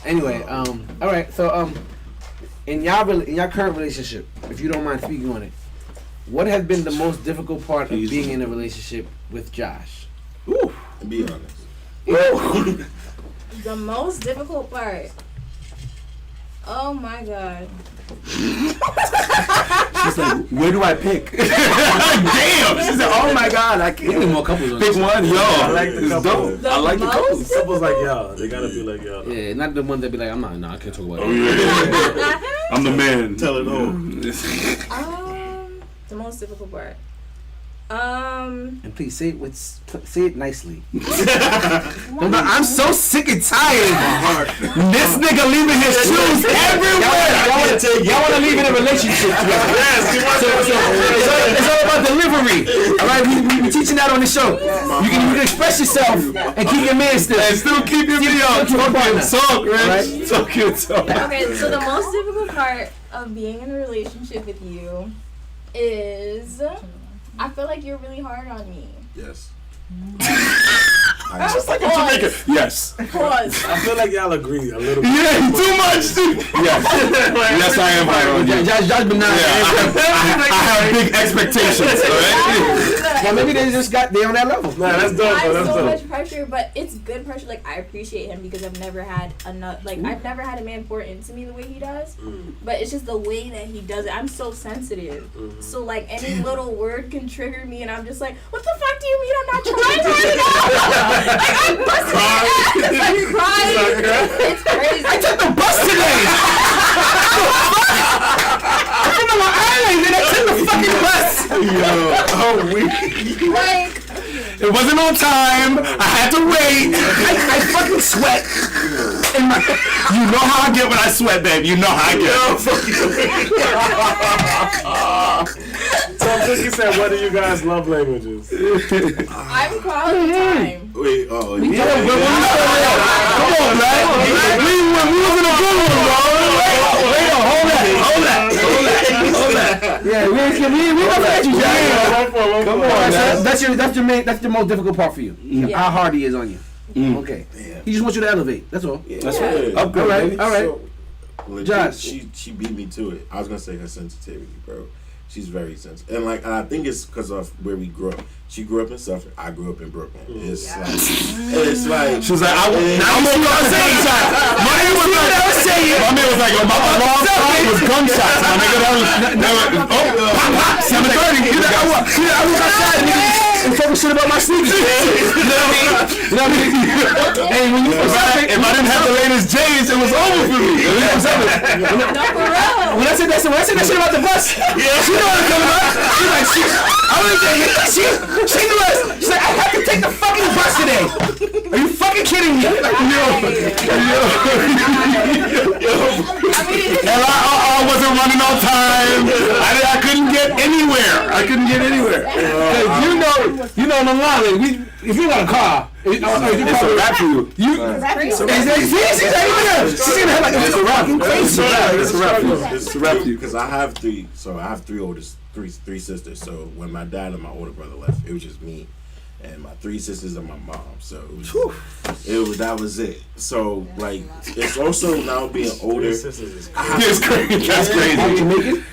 Anyway, all right. So, in y'all current relationship, if you don't mind speaking on it, what has been the most difficult part of being in a relationship with Josh? Ooh. Be honest. The most difficult part. Oh my God. She's like, where do I pick? Damn! She said, oh my God, I can't. Need more couples on Pick this. one, yo. I like the It's couple. dope. I like the couples. Couples like y'all. They gotta be like y'all. Yeah, not the ones that be like, I can't talk about Oh, it. yeah. I'm the man. Tell it all. The most difficult part. And please say it nicely. I'm so sick and tired. This nigga leaving his shoes everywhere. Y'all want to leave in a relationship together. So it's all about delivery. All right, we teaching that on the show. You can express yourself and keep your man still. And still keep your video on. Talk, Rich. Talk your talk. Okay, so the most difficult part of being in a relationship with you is I feel like you're really hard on me. Yes. Just like a Jamaican. Yes. Pause. I feel like y'all agree a little bit. Yeah, too much. Yes. Yes, I am hard on you. Josh been I have big expectations, all right? Well, maybe they just got they on that level. Nah, that's dope. I have That's so dope. much pressure, but it's good pressure. Like, I appreciate him because I've never had I've never had a man pour into me the way he does. But it's just the way that he does it. I'm so sensitive. So like any little word can trigger me, and I'm just like, what the fuck do you mean I'm not trying right now? Like, I'm busting my ass. I'm crying. It's crazy. I took the bus today. I'm on my island and I took the fucking bus. Yo, Like, it wasn't on time. I had to wait. I fucking sweat. You know how I get when I sweat, babe. You know how I get. So Cookie said, what are you guys' love languages? I'm quality time. Wait, Come on, man. We was in a good one, bro. Wait, hold that. Yeah, we gonna let you down. Come All right, so that's the most difficult part for you. Yeah. How hard he is on you. Okay. He just wants you to elevate. That's all. That's right. Upgrade, all right. So, legit, Josh. she beat me to it. I was gonna say her sensitivity, bro. She's very sensitive, and I think it's because of where we grew up. She grew up in Suffolk. I grew up in Brooklyn. It's like She was like, I'm gonna say it. My man was like, yo, my alarm clock was gunshots. My nigga, that was pop, 7:30. I was outside, nigga. And talking shit about my sneakers. You know what I mean? Hey, when you if I didn't have the latest J's, it was over for me. No, for real. When I said that shit about the bus, she know what I'm coming up. She's like, she knew us. She's like, I have to take the fucking bus today. Are you fucking kidding me? Like, And I wasn't running on time. I couldn't get anywhere. You know, Long Island, if you got a car, it's a wrap for you. She's gonna have like a wrap. it's a wrap for you because I have three. So I have three sisters. So when my dad and my older brother left, it was just me and my three sisters and my mom. So that was it. So like it's also now being older. It's crazy. That's crazy. How'd you make it?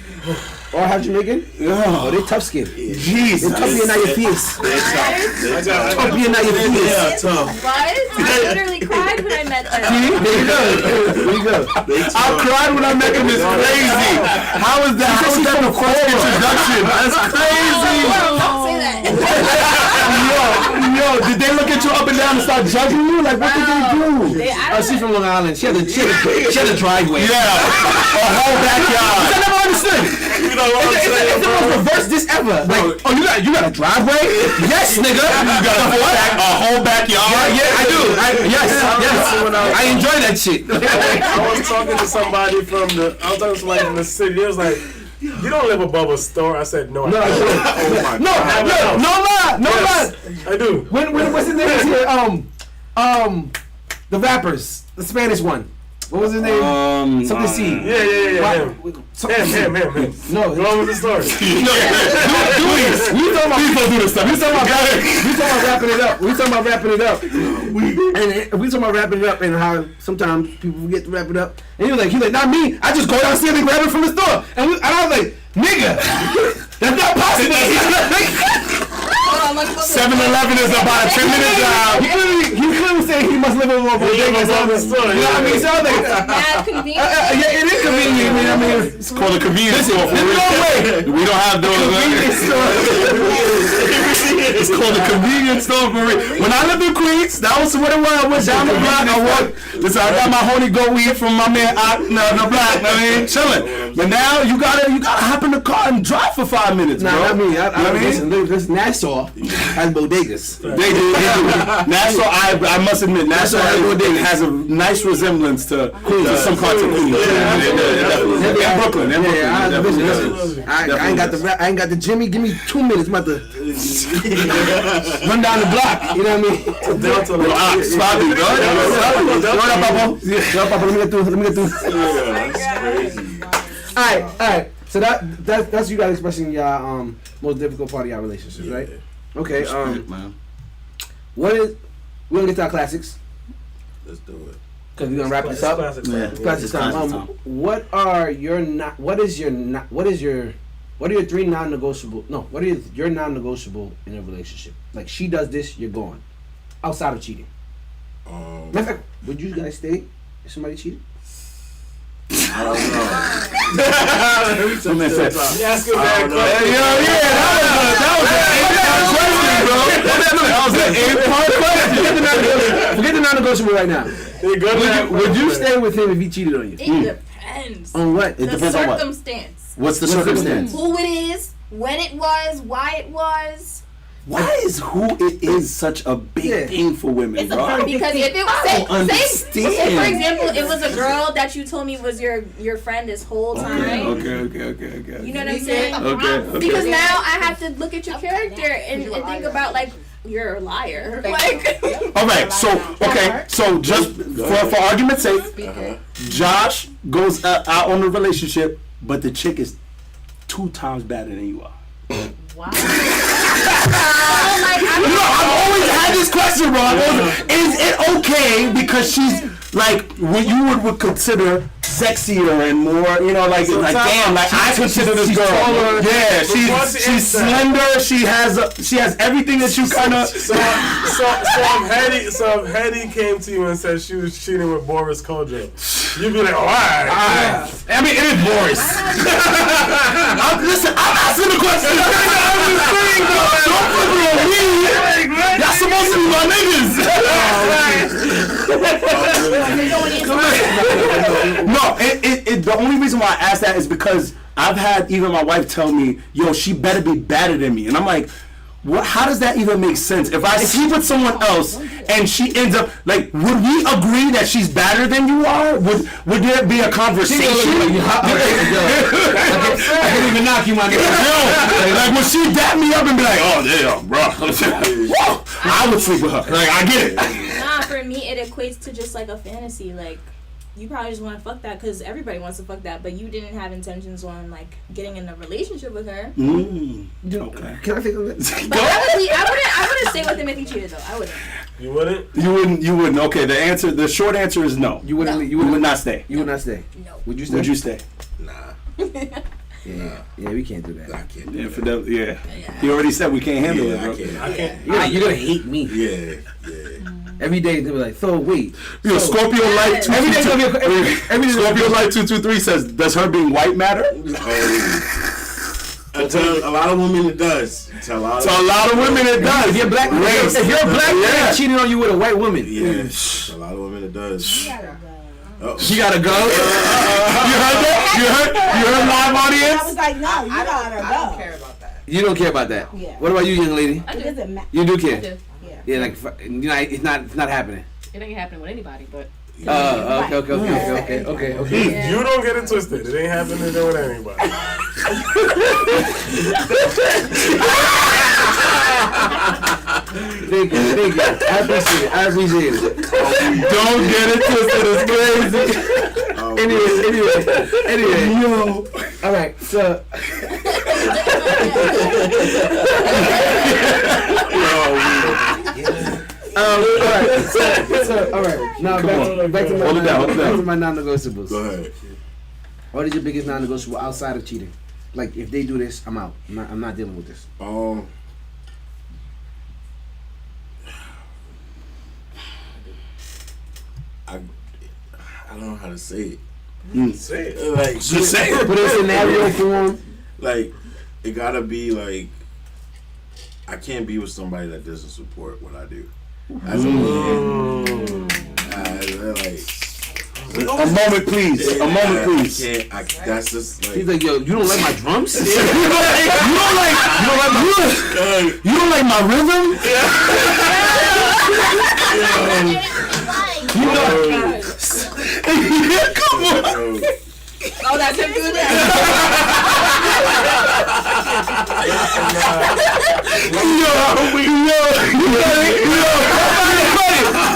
How'd you make it? Oh, they tough skin. Jesus. They tough being out your face. Tough being out your face. Yeah, tough. But I literally cried when I met them. There you go. I cried when I met him. It's crazy. How is that? How is that the first introduction? That's crazy. Don't say that. Yo, did they look at you up and down and start judging you? Like, what did they do? She's from Long Island. She had a driveway. Yeah, a whole backyard. I never understood. You know what I'm saying, It's the most reverse this ever. Like, oh, you got a driveway? Yes, nigga. You got a whole backyard? Yeah, I do. Yes. I enjoy that shit. I was talking to somebody from the city. It was like, you don't live above a store. I said, no, I don't. Oh my God. No lie. I do. When what's his name here? The rappers, the Spanish one. What was his name? Something C. Yeah. Him. No, Go on with the story. We talking about wrapping it up. We talking about wrapping it up and how sometimes people forget to wrap it up. And he was like, not me. I just go downstairs and grab it from the store. And I was like, nigga, that's not possible. 7-Eleven is about a 10-minute drive. He clearly said he must live in one bodega. You know what I mean? So I was like, Mad convenient. yeah, it is convenient. You know what I mean? It's called a convenience store. There's no way. We don't have those. Convenience store. It's called a convenience store for me. When I lived in Queens, that was what it was. I went down the block. I got my Holy Goat weed from my man the black. I mean, chilling. But now you gotta hop in the car and drive for 5 minutes, bro. Nah, not me. Listen, this Nassau has bodegas. They do. Nassau, I must admit, Nassau has a nice resemblance to some parts of Queens. In Brooklyn. I ain't got the Jimmy. Give me 2 minutes. I'm about to run down the block. You know what I mean? Let me get through. All right. So that's you guys expressing your most difficult part of your relationships, right? Okay. We're gonna get to our classics. Let's do it. Cause we're gonna wrap this up. Classic time. What is your What are your 3 non-negotiable? No, what are your non-negotiable in a relationship? Like she does this, you're gone. Outside of cheating. Matter of fact, would you guys stay if somebody cheated? I don't know. Something said. That was an 8-part question. Forget the non-negotiable right now. Would you stay with him if he cheated on you? It depends. On what? It depends on what. Circumstance. What's the circumstance? Who it is, when it was, why it was. Why is who it is such a big thing for women, It's bro? because if it was say, for example, it was a girl that you told me was your friend this whole time. Okay. You know what I'm saying? Okay. Because now I have to look at your character and think about like you're a liar. Like. All right. So just for argument's sake, Josh goes out on a relationship, but the chick is 2 times better than you are. Wow. I've always had this question, bro. Is it okay because she's like what you would consider sexier and more, like damn, like I consider this girl taller. Yeah, she's slender. She has everything that you kind of. So if Hetty came to you and said she was cheating with Boris Kodjoe, you'd be like, all right. I mean, it is Boris. Listen, I'm asking the question. I'm just saying, bro. Don't put me on me. That's supposed to be my niggas. No, the only reason why I asked that is because I've had even my wife tell me, yo, she better be better than me. And I'm like, what? How does that even make sense? If I sleep with someone else and she ends up, like, would we agree that she's better than you are? Would there be a conversation? I can't even knock you, my nigga. Like, would she dap me up and be like, oh, damn, bro. I would sleep with her. Like, I get it. Nah, for me, it equates to just like a fantasy. Like, you probably just want to fuck that because everybody wants to fuck that, but you didn't have intentions on like getting in a relationship with her. Okay. Can I think of it? But I wouldn't stay with him if he cheated though. I wouldn't. You wouldn't? You wouldn't. Okay, the short answer is no. You wouldn't. No. You would not stay. You would not stay. No. Would you stay? Would you stay? Nah. Yeah, we can't do that. I can't do Yeah, that. He already said we can't handle it, bro. I can't. You're gonna hate me. Yeah. Every day they'll be like, so wait. Yo, Scorpio Light 223. Scorpio Light 223 says, does her being white matter? To a lot of women it does. To a lot of women it does. If you're black, if you're a black man cheating on you with a white woman. Yeah. A lot of women it does. She gotta go. She gotta go. You heard that? You heard live audience? I was like, no, you gotta go. I don't care about that. You don't care about that. Yeah. What about you, young lady? I do. It doesn't matter. You do care. I do. Yeah, like it's not happening. It ain't happening with anybody, but. Okay. Yeah. You don't get it twisted. It ain't happening with anybody. Thank you. I appreciate it. Don't get it twisted. It's crazy. Anyway. Yo. All right, so. All right. Now back to my non-negotiables. Go ahead. What is your biggest non-negotiable outside of cheating? Like, if they do this, I'm out. I'm not dealing with this. I don't know how to say it. Say it. Like, Just say it. Put a scenario form. Like, it gotta be like, I can't be with somebody that doesn't support what I do. As a man, A moment, please. That's just like. He's like, yo, you don't like my drums? You don't like my rhythm? Come on. Oh, that's him doing that.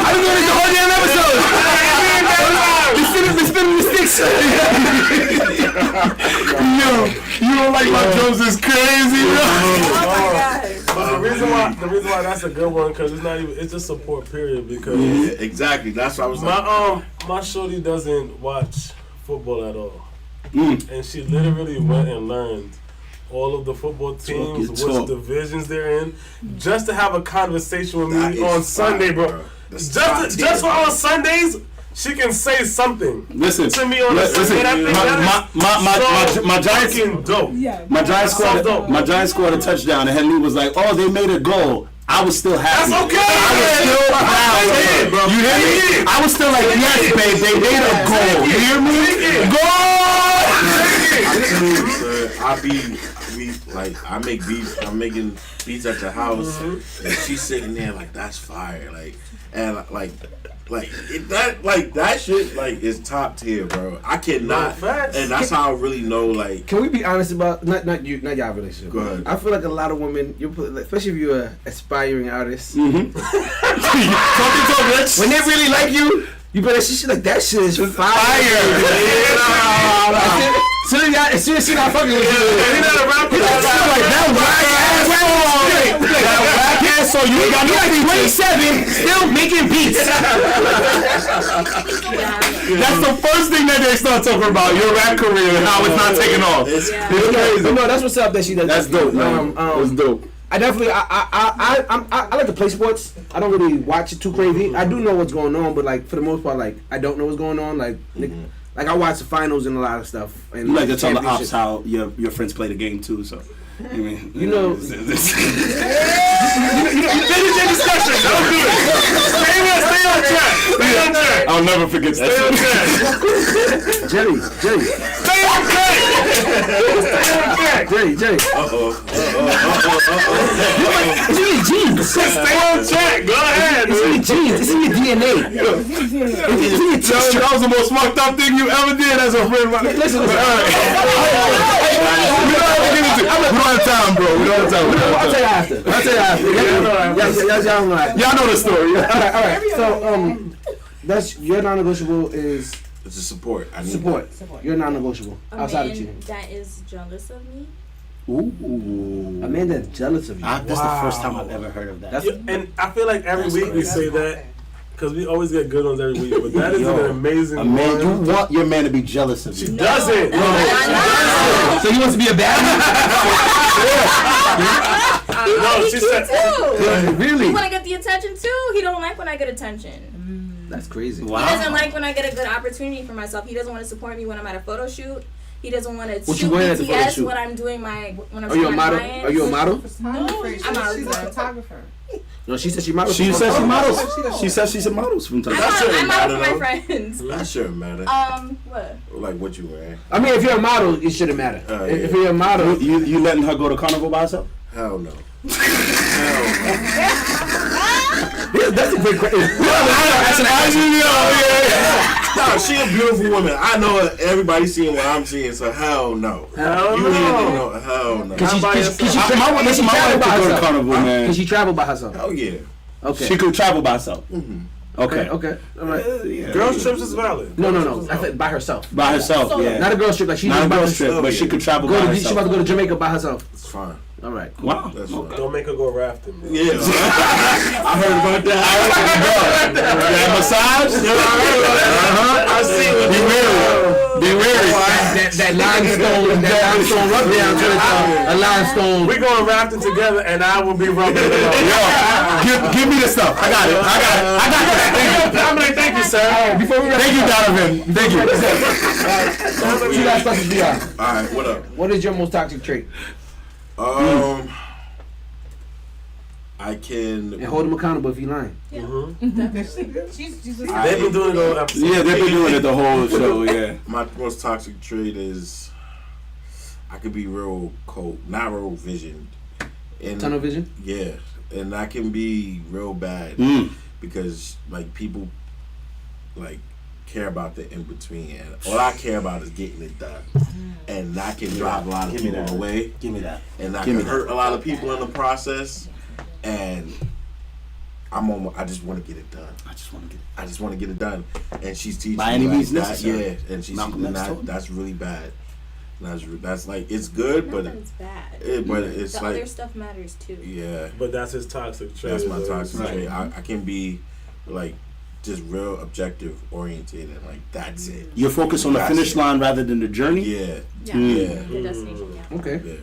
I'm doing the whole damn episode. Been spinning the sticks. Yo, you don't like my drums is crazy, bro. Oh my god. But the reason why that's a good one, because it's just support period. Because exactly, that's what I was my shorty doesn't watch football at all, and she literally went and learned all of the football teams, your talk. which divisions they're in, just to have a conversation with That me is on Sunday, fire, bro. That's Just for on Sundays, she can say something. Listen to me on a Sunday. I think my Giants, fucking dope. my Giants That's so dope. my Giants scored a touchdown, and Henry was like, "Oh, they made a goal." I was still happy. That's okay. I was still proud, bro. You hear me? I was still like, yes, babe, they made a goal. You hear me? I make beats. I'm making beats at the house, and she's sitting there like, that's fire, that shit is top tier, bro. I cannot, and that's how I really know. Like, can we be honest about not y'all relationship? Go ahead. I feel like a lot of women, especially if you're an aspiring artist, Talking when they really like you, you better see shit like that shit is fire. As soon as she not fucking with you, you know the rap like that whack ass. So you got me like 27, still making beats. That's the first thing that they start talking about, your rap career and how it's not taking off. It's crazy. No, that's what's up that she does. That's dope, man. That's dope. I definitely, I like to play sports. I don't really watch it too crazy. I do know what's going on, but like for the most part, like I don't know what's going on. Like I watch the finals and a lot of stuff. And You like to tell the ops how your friends play the game too, so. You know. Finish your discussion. Don't do it. Stay on track. I'll never forget that. Stay on track. Jerry. Stay on track. Jerry. It's in your genes. Stay on track. Go ahead. It's in your genes. It's in your DNA. That was the most fucked up thing you ever did as a friend. Listen. We don't have time, bro. We don't have time. I'll tell you after. Y'all know the story. All right. So that's your non-negotiable is it's a support. I need support. You're non-negotiable outside of cheating. That is jealous of me. Ooh. A man that's jealous of you. This is the first time I've ever heard of that. And I feel like every week we say that because we always get good ones every week. But that is an amazing one. You want your man to be jealous of you. She doesn't. So he wants to be a bad No, she said. Really? He want to get the attention too. He don't like when I get attention. That's crazy. He doesn't like when I get a good opportunity for myself. He doesn't want to support me when I'm at a photo shoot. He doesn't want to shoot BTS when I'm doing my when I'm. Are you a model? Are you a model? No, I'm not. She's a photographer. No, she said she models. She said she models. She says she's a model from time to time. I'm model for my friends. That shouldn't matter. What? Like what you wearing? I mean, if you're a model, it shouldn't matter. If you're a model, You letting her go to Carnival by herself? Hell no. that's a great question. That's an answer. No, she a beautiful woman. I know everybody seeing what I'm seeing, so hell no. Hell You no. ain't no. Hell no. Can she My wife to go to Carnival, Can man. she travel by herself? Hell yeah. Okay. She could travel by herself. Okay. Okay. All right. Girls trips is valid. No. I said by herself. By herself, yeah. Not a girl trip. Like she Not a just girl about to trip, but she could travel by She about herself. to go to Jamaica by herself. It's fine. All right. Wow. That's fine. Don't make her go rafting. Man. Yeah. I heard about that. That massage? I see what Be wary. That limestone rub down to a limestone. We're going rafting together, and I will be rubbing it on. Give me the stuff. I got it. I'm like, thank you, sir. Before we Thank you, Donovan. Thank you. Two last questions for y'all. Alright, what up? What is your most toxic trait? I can. And hold him accountable if he lying. She's They've been doing it all episode. Yeah, they've been doing it the whole show, yeah. My most toxic trait is I could be real cold, not real visioned. And Tunnel vision? Yeah, and I can be real bad because like people like care about the in between, and all I care about is getting it done. And I can drive a lot of people away. Give me that. And I can hurt a lot of people in the process. And I just want to get it done. I just want to get it done. And she's teaching by any means that, necessary. yeah, and she's teaching that's really bad. That's like it's good, but it's bad. But it's the like other stuff matters too. Yeah. But that's his toxic trait. That's my toxic trait. I can be like just real objective oriented and like that's it. You're focused on the finish line rather than the journey? Yeah. The destination. Okay. Yeah.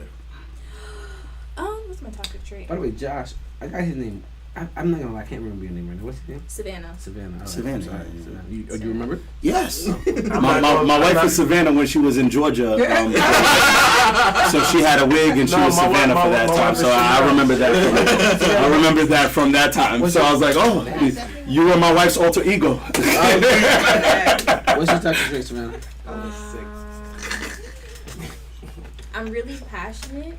What's my toxic trait? By the way, Josh, I got his name. I'm not gonna lie, I can't remember your name right now. What's your name? Savannah. Savannah. All right. Savannah. Sorry, Savannah. Do you remember? Yes. My wife was Savannah when she was in Georgia. So she had a wig and she was Savannah for that time. So I remember that. I remember that from that time. So I was like, oh, you were my wife's alter ego. What's your toxic trait, Savannah? I'm really passionate,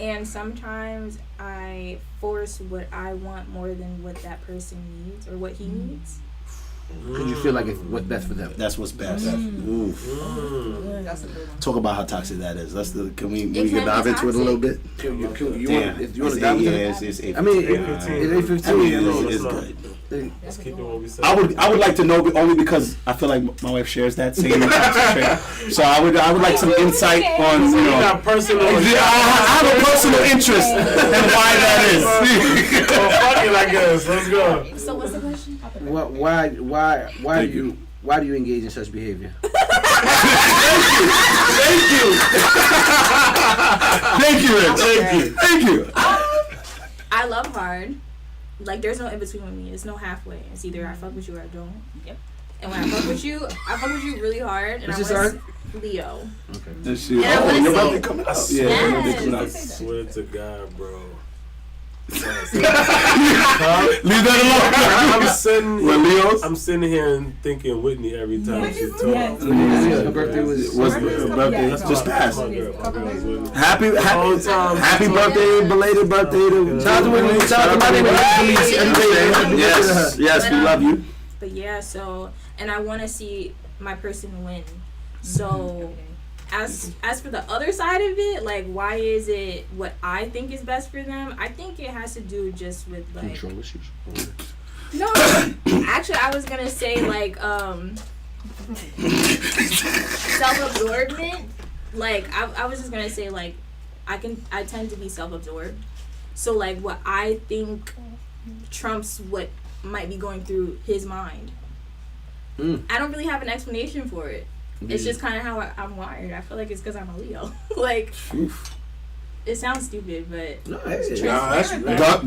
and sometimes I force what I want more than what that person needs or what he needs. Because you feel like it's what's best for them. That's what's best. Oof. That's a good one. Talk about how toxic that is. Can we It get can dive be into it a little bit? You Damn. want to dive into it? It's 8:15. I mean, Yeah. it's 8:15. I mean, Yeah, no, it's let's good. Let's keep it what we said. I would like to know, but only because I feel like my wife shares that same toxic trait. So I would like some insight on, You got personal. I have a personal interest in why that is. Well, fuck it, I guess. Let's go. So what's the question? Why do you engage in such behavior? Thank you, Rich. Thank you. I love hard. Like, there's no in between with me. There's no halfway. It's either I fuck with you or I don't. Yep. And when I fuck with you really hard. And What's I your want sign? Leo. This shit. And I wanna Your see- birthday coming up. I Yeah, your birthday Yes. coming I up. swear to God, bro. Leave that alone. We're Leos. I'm sitting here and thinking Whitney every time she talks. Yes. Her birthday was Her birthday just passed. My girl, Whitney. Happy birthday, belated birthday to Shout out to Whitney. Shout out to my neighbor. Yes, we love you. But yeah, so, and I want to see my person win. So, as for the other side of it, like, why is it what I think is best for them? I think it has to do just with, like, Control issues. no, actually, I was gonna say, like, self-absorbment. Like, I was just gonna say, like, I tend to be self-absorbed. So, like, what I think trumps what might be going through his mind. I don't really have an explanation for it. It's just kind of how I'm wired. I feel like it's because I'm a Leo. Like, it sounds stupid, but No, hey,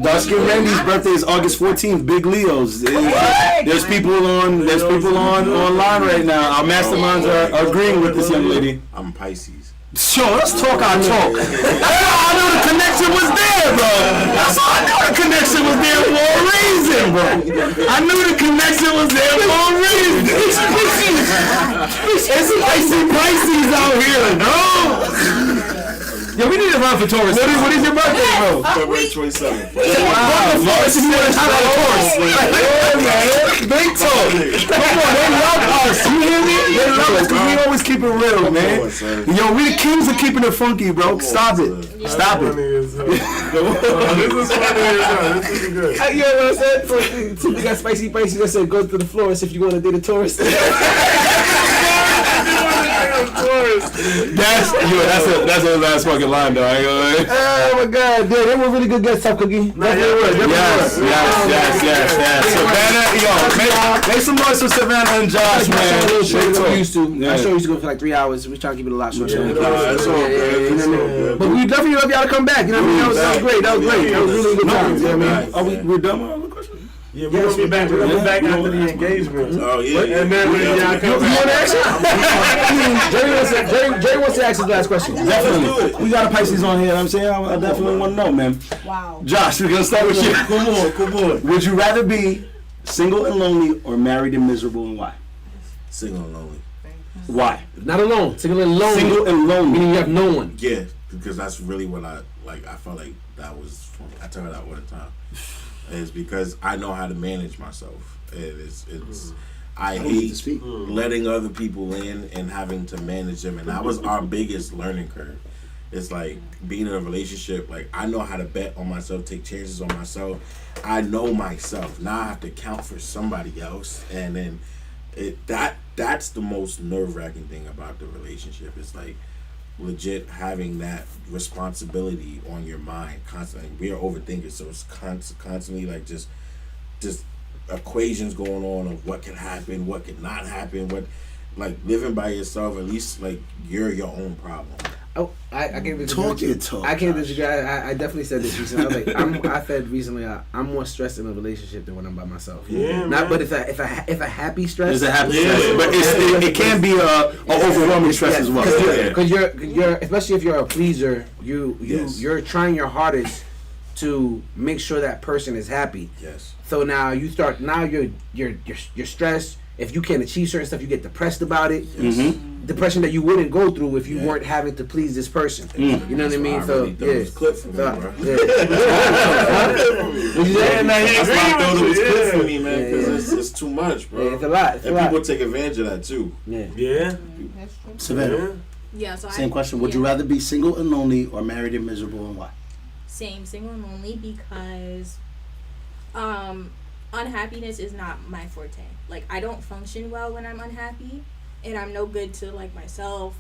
Dusky Randy's birthday is August 14th. Big Leos. There's people online right now. Our masterminds are agreeing with this young lady. I'm Pisces. Sure, let's talk our talk. I knew the connection was there, bro. That's all I knew. The connection was there for a reason, bro. I knew the connection was there for a reason. It's Pisces out here, bro. Yo, we need to run for Taurus. What is your birthday, bro? February 27th. Wow, Taurus, if you want to shout out Taurus. Big talk. Come on, they love us. You hear me? They love us because we always keep it real, man. Yo, we the kings of keeping it funky, bro. Stop it. Stop it. Funny as hell. This is funny as hell. This is good. You know what I said? So we got spicy Pisces that said go to the florist if you want to date a tourist. That's a last fucking line, though. I ain't gonna. Oh my God, dude, they were really good guests, Tough Cookie. Yes. Savannah, yo, make some noise for Savannah and Josh, man. I used to. Yeah. I show used to go for like 3 hours. We trying to keep it a lot shorter. That's all good. But we definitely love y'all to come back. You know what I mean? That was great. That was great. That was really good time. You know what I mean? We're done with all the questions? Yeah, we're gonna be back. We're gonna be back after the engagement. Oh, yeah. And then when y'all come You want to back. ask it? Jerry wants to ask his last question. Definitely. We got a Pisces on here. You know what I'm saying I definitely want to know, man. Wow. Josh, we're gonna start with you. Come on. Would you rather be single and lonely or married and miserable, and why? Single and lonely. Why? Not alone. Single and lonely. Single and lonely. Meaning you have no one. Yeah, because that's really what I like. I felt like that was for me. I tell her that all the time. It's because I know how to manage myself. It's I hate letting other people in and having to manage them, and that was our biggest learning curve. It's like being in a relationship. Like, I know how to bet on myself, take chances on myself. I know myself. Now I have to count for somebody else, and then that's the most nerve-wracking thing about the relationship. It's like legit having that responsibility on your mind constantly. We are overthinkers, so it's constantly like just equations going on of what can happen, what can not happen, what, like, living by yourself, at least like you're your own problem. I can't disagree. Talk your talk. I can't Josh. disagree. I definitely said this recently. I was like, I said recently, I'm more stressed in a relationship than when I'm by myself. Yeah, Not, man. but if a happy stress, There's a happy Yeah. stress, but it can be a overwhelming stress as well. Because you're especially if you're a pleaser, you're trying your hardest to make sure that person is happy. Yes. So now you're stressed. If you can't achieve certain stuff, you get depressed about it. Mm-hmm. Depression that you wouldn't go through if you weren't having to please this person. Mm. You know what I mean? So Throw this clip for me, bro. What'd you say? That's why I throw this clip for me, man, Yeah, because it's too much, bro. Yeah, it's a lot. It's a and lot. people take advantage of that too. Yeah. Yeah. That's true. Savannah, Yeah, so same question. Would you rather be single and lonely or married and miserable, and why? Same, single and lonely, because unhappiness is not my forte. Like, I don't function well when I'm unhappy, and I'm no good to, like, myself.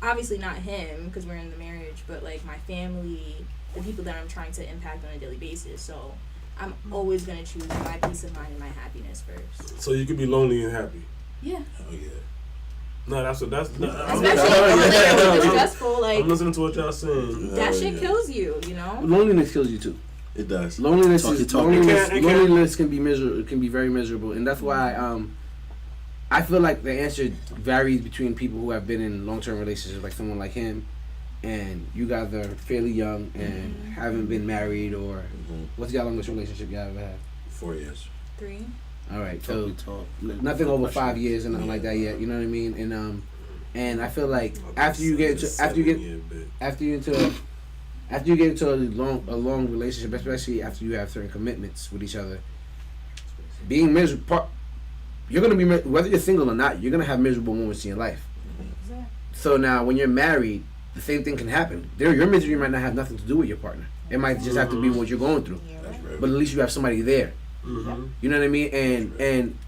Obviously not him, because we're in the marriage, but, like, my family, the people that I'm trying to impact on a daily basis. So I'm always going to choose my peace of mind and my happiness first. So you could be lonely and happy. Yeah. Oh yeah. No, that's I'm Especially when it's stressful, like, I'm listening to what y'all saying. that Oh, shit yeah. kills you, you know? Loneliness kills you too. It does. Loneliness Talk is your talk. loneliness. It can. Loneliness can be miserable. Can be very miserable, and that's why I feel like the answer varies between people who have been in long-term relationships, like someone like him, and you guys are fairly young and haven't been married, or what's your longest relationship you ever had? 4 years. 3. All right, Talk so your talk. nothing over 5 years and nothing like that yet. You know what I mean? And I feel like after you get into a long relationship, especially after you have certain commitments with each other, being miserable, you're gonna be whether you're single or not, you're gonna have miserable moments in your life. So now, when you're married, the same thing can happen. Your misery might not have nothing to do with your partner. It might just have to be what you're going through. That's right. But at least you have somebody there. Mm-hmm. You know what I mean? And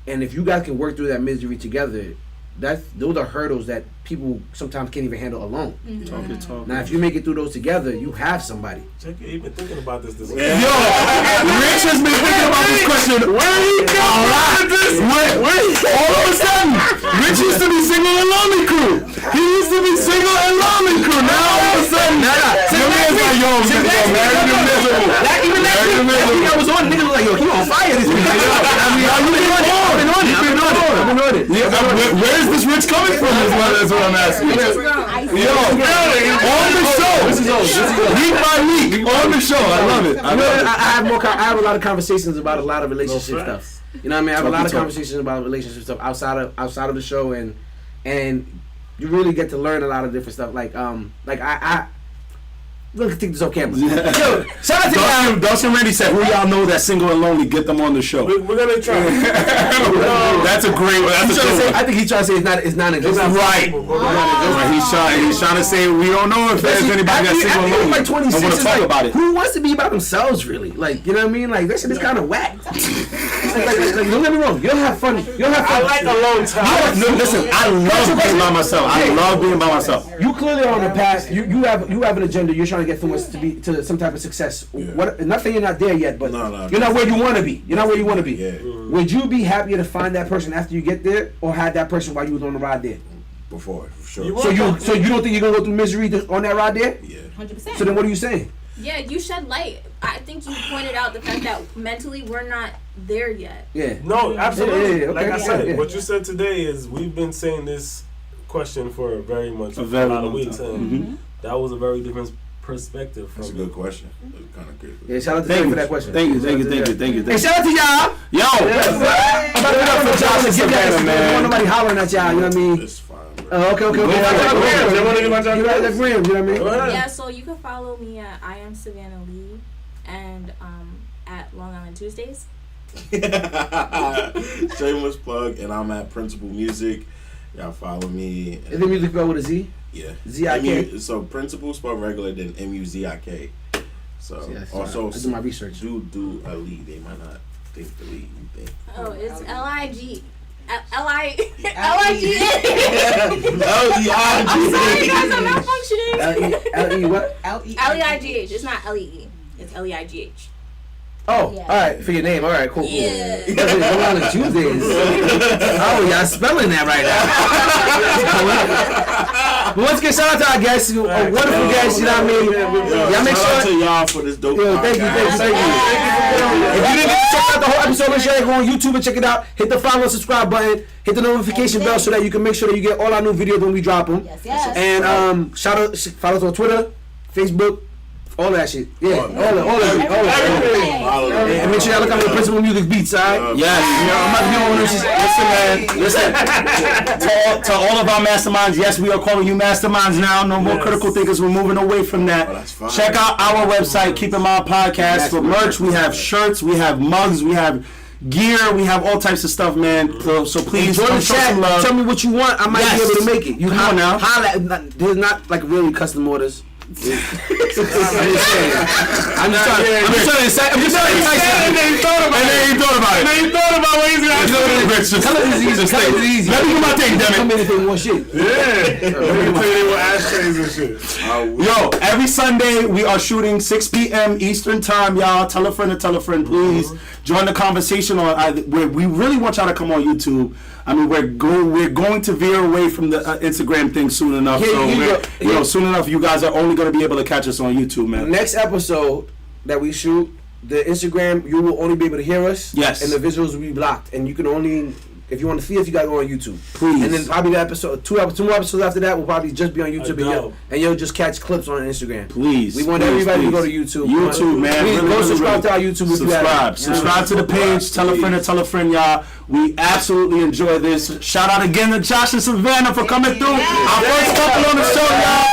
if you guys can work through that misery together, those are hurdles that people sometimes can't even handle alone. Talk your talk. Now, if you make it through those together, you have somebody. Check it. You've been thinking about this week. Yo, Rich has been thinking about this question. Where he come from? All of a sudden, Rich used to be single and lonely crew. He used to be single and lonely crew. Now all of a sudden, your man's like, yo, married and miserable. Even that week I was on, niggas was like, yo, he on fire this week. I mean, I've been on it. Where's this Rich coming from? That's what I'm asking. Yo, on the show, week by week, on the show. I love it. I have a lot of conversations about a lot of relationship No stuff. facts. You know what I mean? I have a lot of Talk. conversations about relationship stuff outside of the show, and you really get to learn a lot of different stuff. Like I look, take this off camera. Yo, shout out to y'all. Dawson Randy said, who y'all know that's single and lonely, get them on the show. We're gonna try. That's a great one. That's a good one. I think he's trying to say it's not existent. Right. He's trying to say we don't know if there's anybody that's single and lonely. Like 26, I want to it's talk like, about it. who wants to be by themselves, really? Like, you know what I mean? Like, that shit is kind of whack. like, don't get me wrong. You'll have fun. I like alone time. No, listen, I love being by myself. I love being by myself. You clearly are on the path. You have an agenda. You're trying to get to some type of success. What? Not saying you're not there yet, but No, you're not where you want to be. You're not where you want to be. Yeah. Would you be happier to find that person after you get there, or have that person while you was on the ride there? Before, for sure. You So you don't think you're gonna go through misery on that ride there? Yeah. 100%. So then what are you saying? Yeah, you shed light. I think you pointed out the fact that mentally we're not there yet. Yeah. No, absolutely. Yeah, okay. Like I said, Yeah. what you said today is we've been saying this question for a very lot of long weeks, time. and that was a very different perspective from That's a good question. It's kind of good. Yeah. Shout out to Thank you you for that question. Thank you. Hey, shout out to y'all. Yo, I'm about to get up for Josh and give that. Man. I don't want nobody hollering at y'all. You know what I mean? It's fine, bro. Okay. You want to get my You got that gram, you know what I mean? Yeah, so you can follow me at I am Savannah Lee and at Long Island Tuesdays. Shameless plug, and I'm at Principal Music. Y'all follow me. Is the music spelled with a Z? Yeah. Z-I-K? So Principal spelled regular, then MUZIK. So See, that's also I do my research. do a lead. They might not think the lead. You think? Oh, it's L-I-G. L-E-I-G. I'm sorry, guys, I'm not functioning. L-E what? L-E-I-G-H. It's not L-E-E. It's L-E-I-G-H. Oh, Yeah. all right, for your name. All right, cool. Yeah. Cool. Going on the Tuesdays. Oh, y'all spelling that right now. But once again, shout out to our guests, a wonderful guest. You know what I mean? Y'all make Shout out sure. to y'all for this dope Yo, thank you. podcast. If you didn't get to check out the whole episode, make sure you go on YouTube and check it out. Hit the follow and subscribe button. Hit the notification bell so that you can make sure that you get all our new videos when we drop them. Yes. And follow us on Twitter, Facebook, all that shit. Yeah, all of it. And make sure y'all look out for the Principal Music Beats, alright? Yes. Listen, man. To all of our masterminds, yes, we are calling you masterminds now. No more critical thinkers. We're moving away from that. Oh, that's fine. Check out our website, Keep in Mind Podcast, for merch. We have shirts, we have mugs, we have gear, we have all types of stuff, man. So please Join the show chat. some love. Tell me what you want. I might be able to make it. You Come on now. There's not like really custom orders. I'm just trying to say. And then he thought about what he's gonna do. Color is easy. Let me do my thing, damn it. Come in if they want shit. Yo, every Sunday we are shooting 6 p.m. Eastern time, y'all. Tell a friend to tell a friend, please. Join the conversation we really want y'all to come on YouTube. I mean, we're going to veer away from the Instagram thing soon enough. Soon enough, you guys are only going to be able to catch us on YouTube, man. Next episode that we shoot, the Instagram, you will only be able to hear us. Yes. And the visuals will be blocked, and you can only. If you want to see us, you gotta go on YouTube. Please. And then probably the two more episodes after that will probably just be on YouTube, and you'll just catch clips on Instagram. Please. We want everybody to go to YouTube. YouTube, man. Please go subscribe to our YouTube. Subscribe to the page. Tell a friend, y'all. We absolutely enjoy this. Shout out again to Josh and Savannah for coming through. Our first couple on the show, y'all.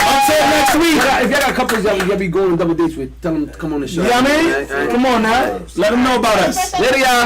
Until next week. If y'all got couples that you'll be going on double dates with, tell them to come on the show. You know what I mean? Come on now. Let them know about us. Later, y'all.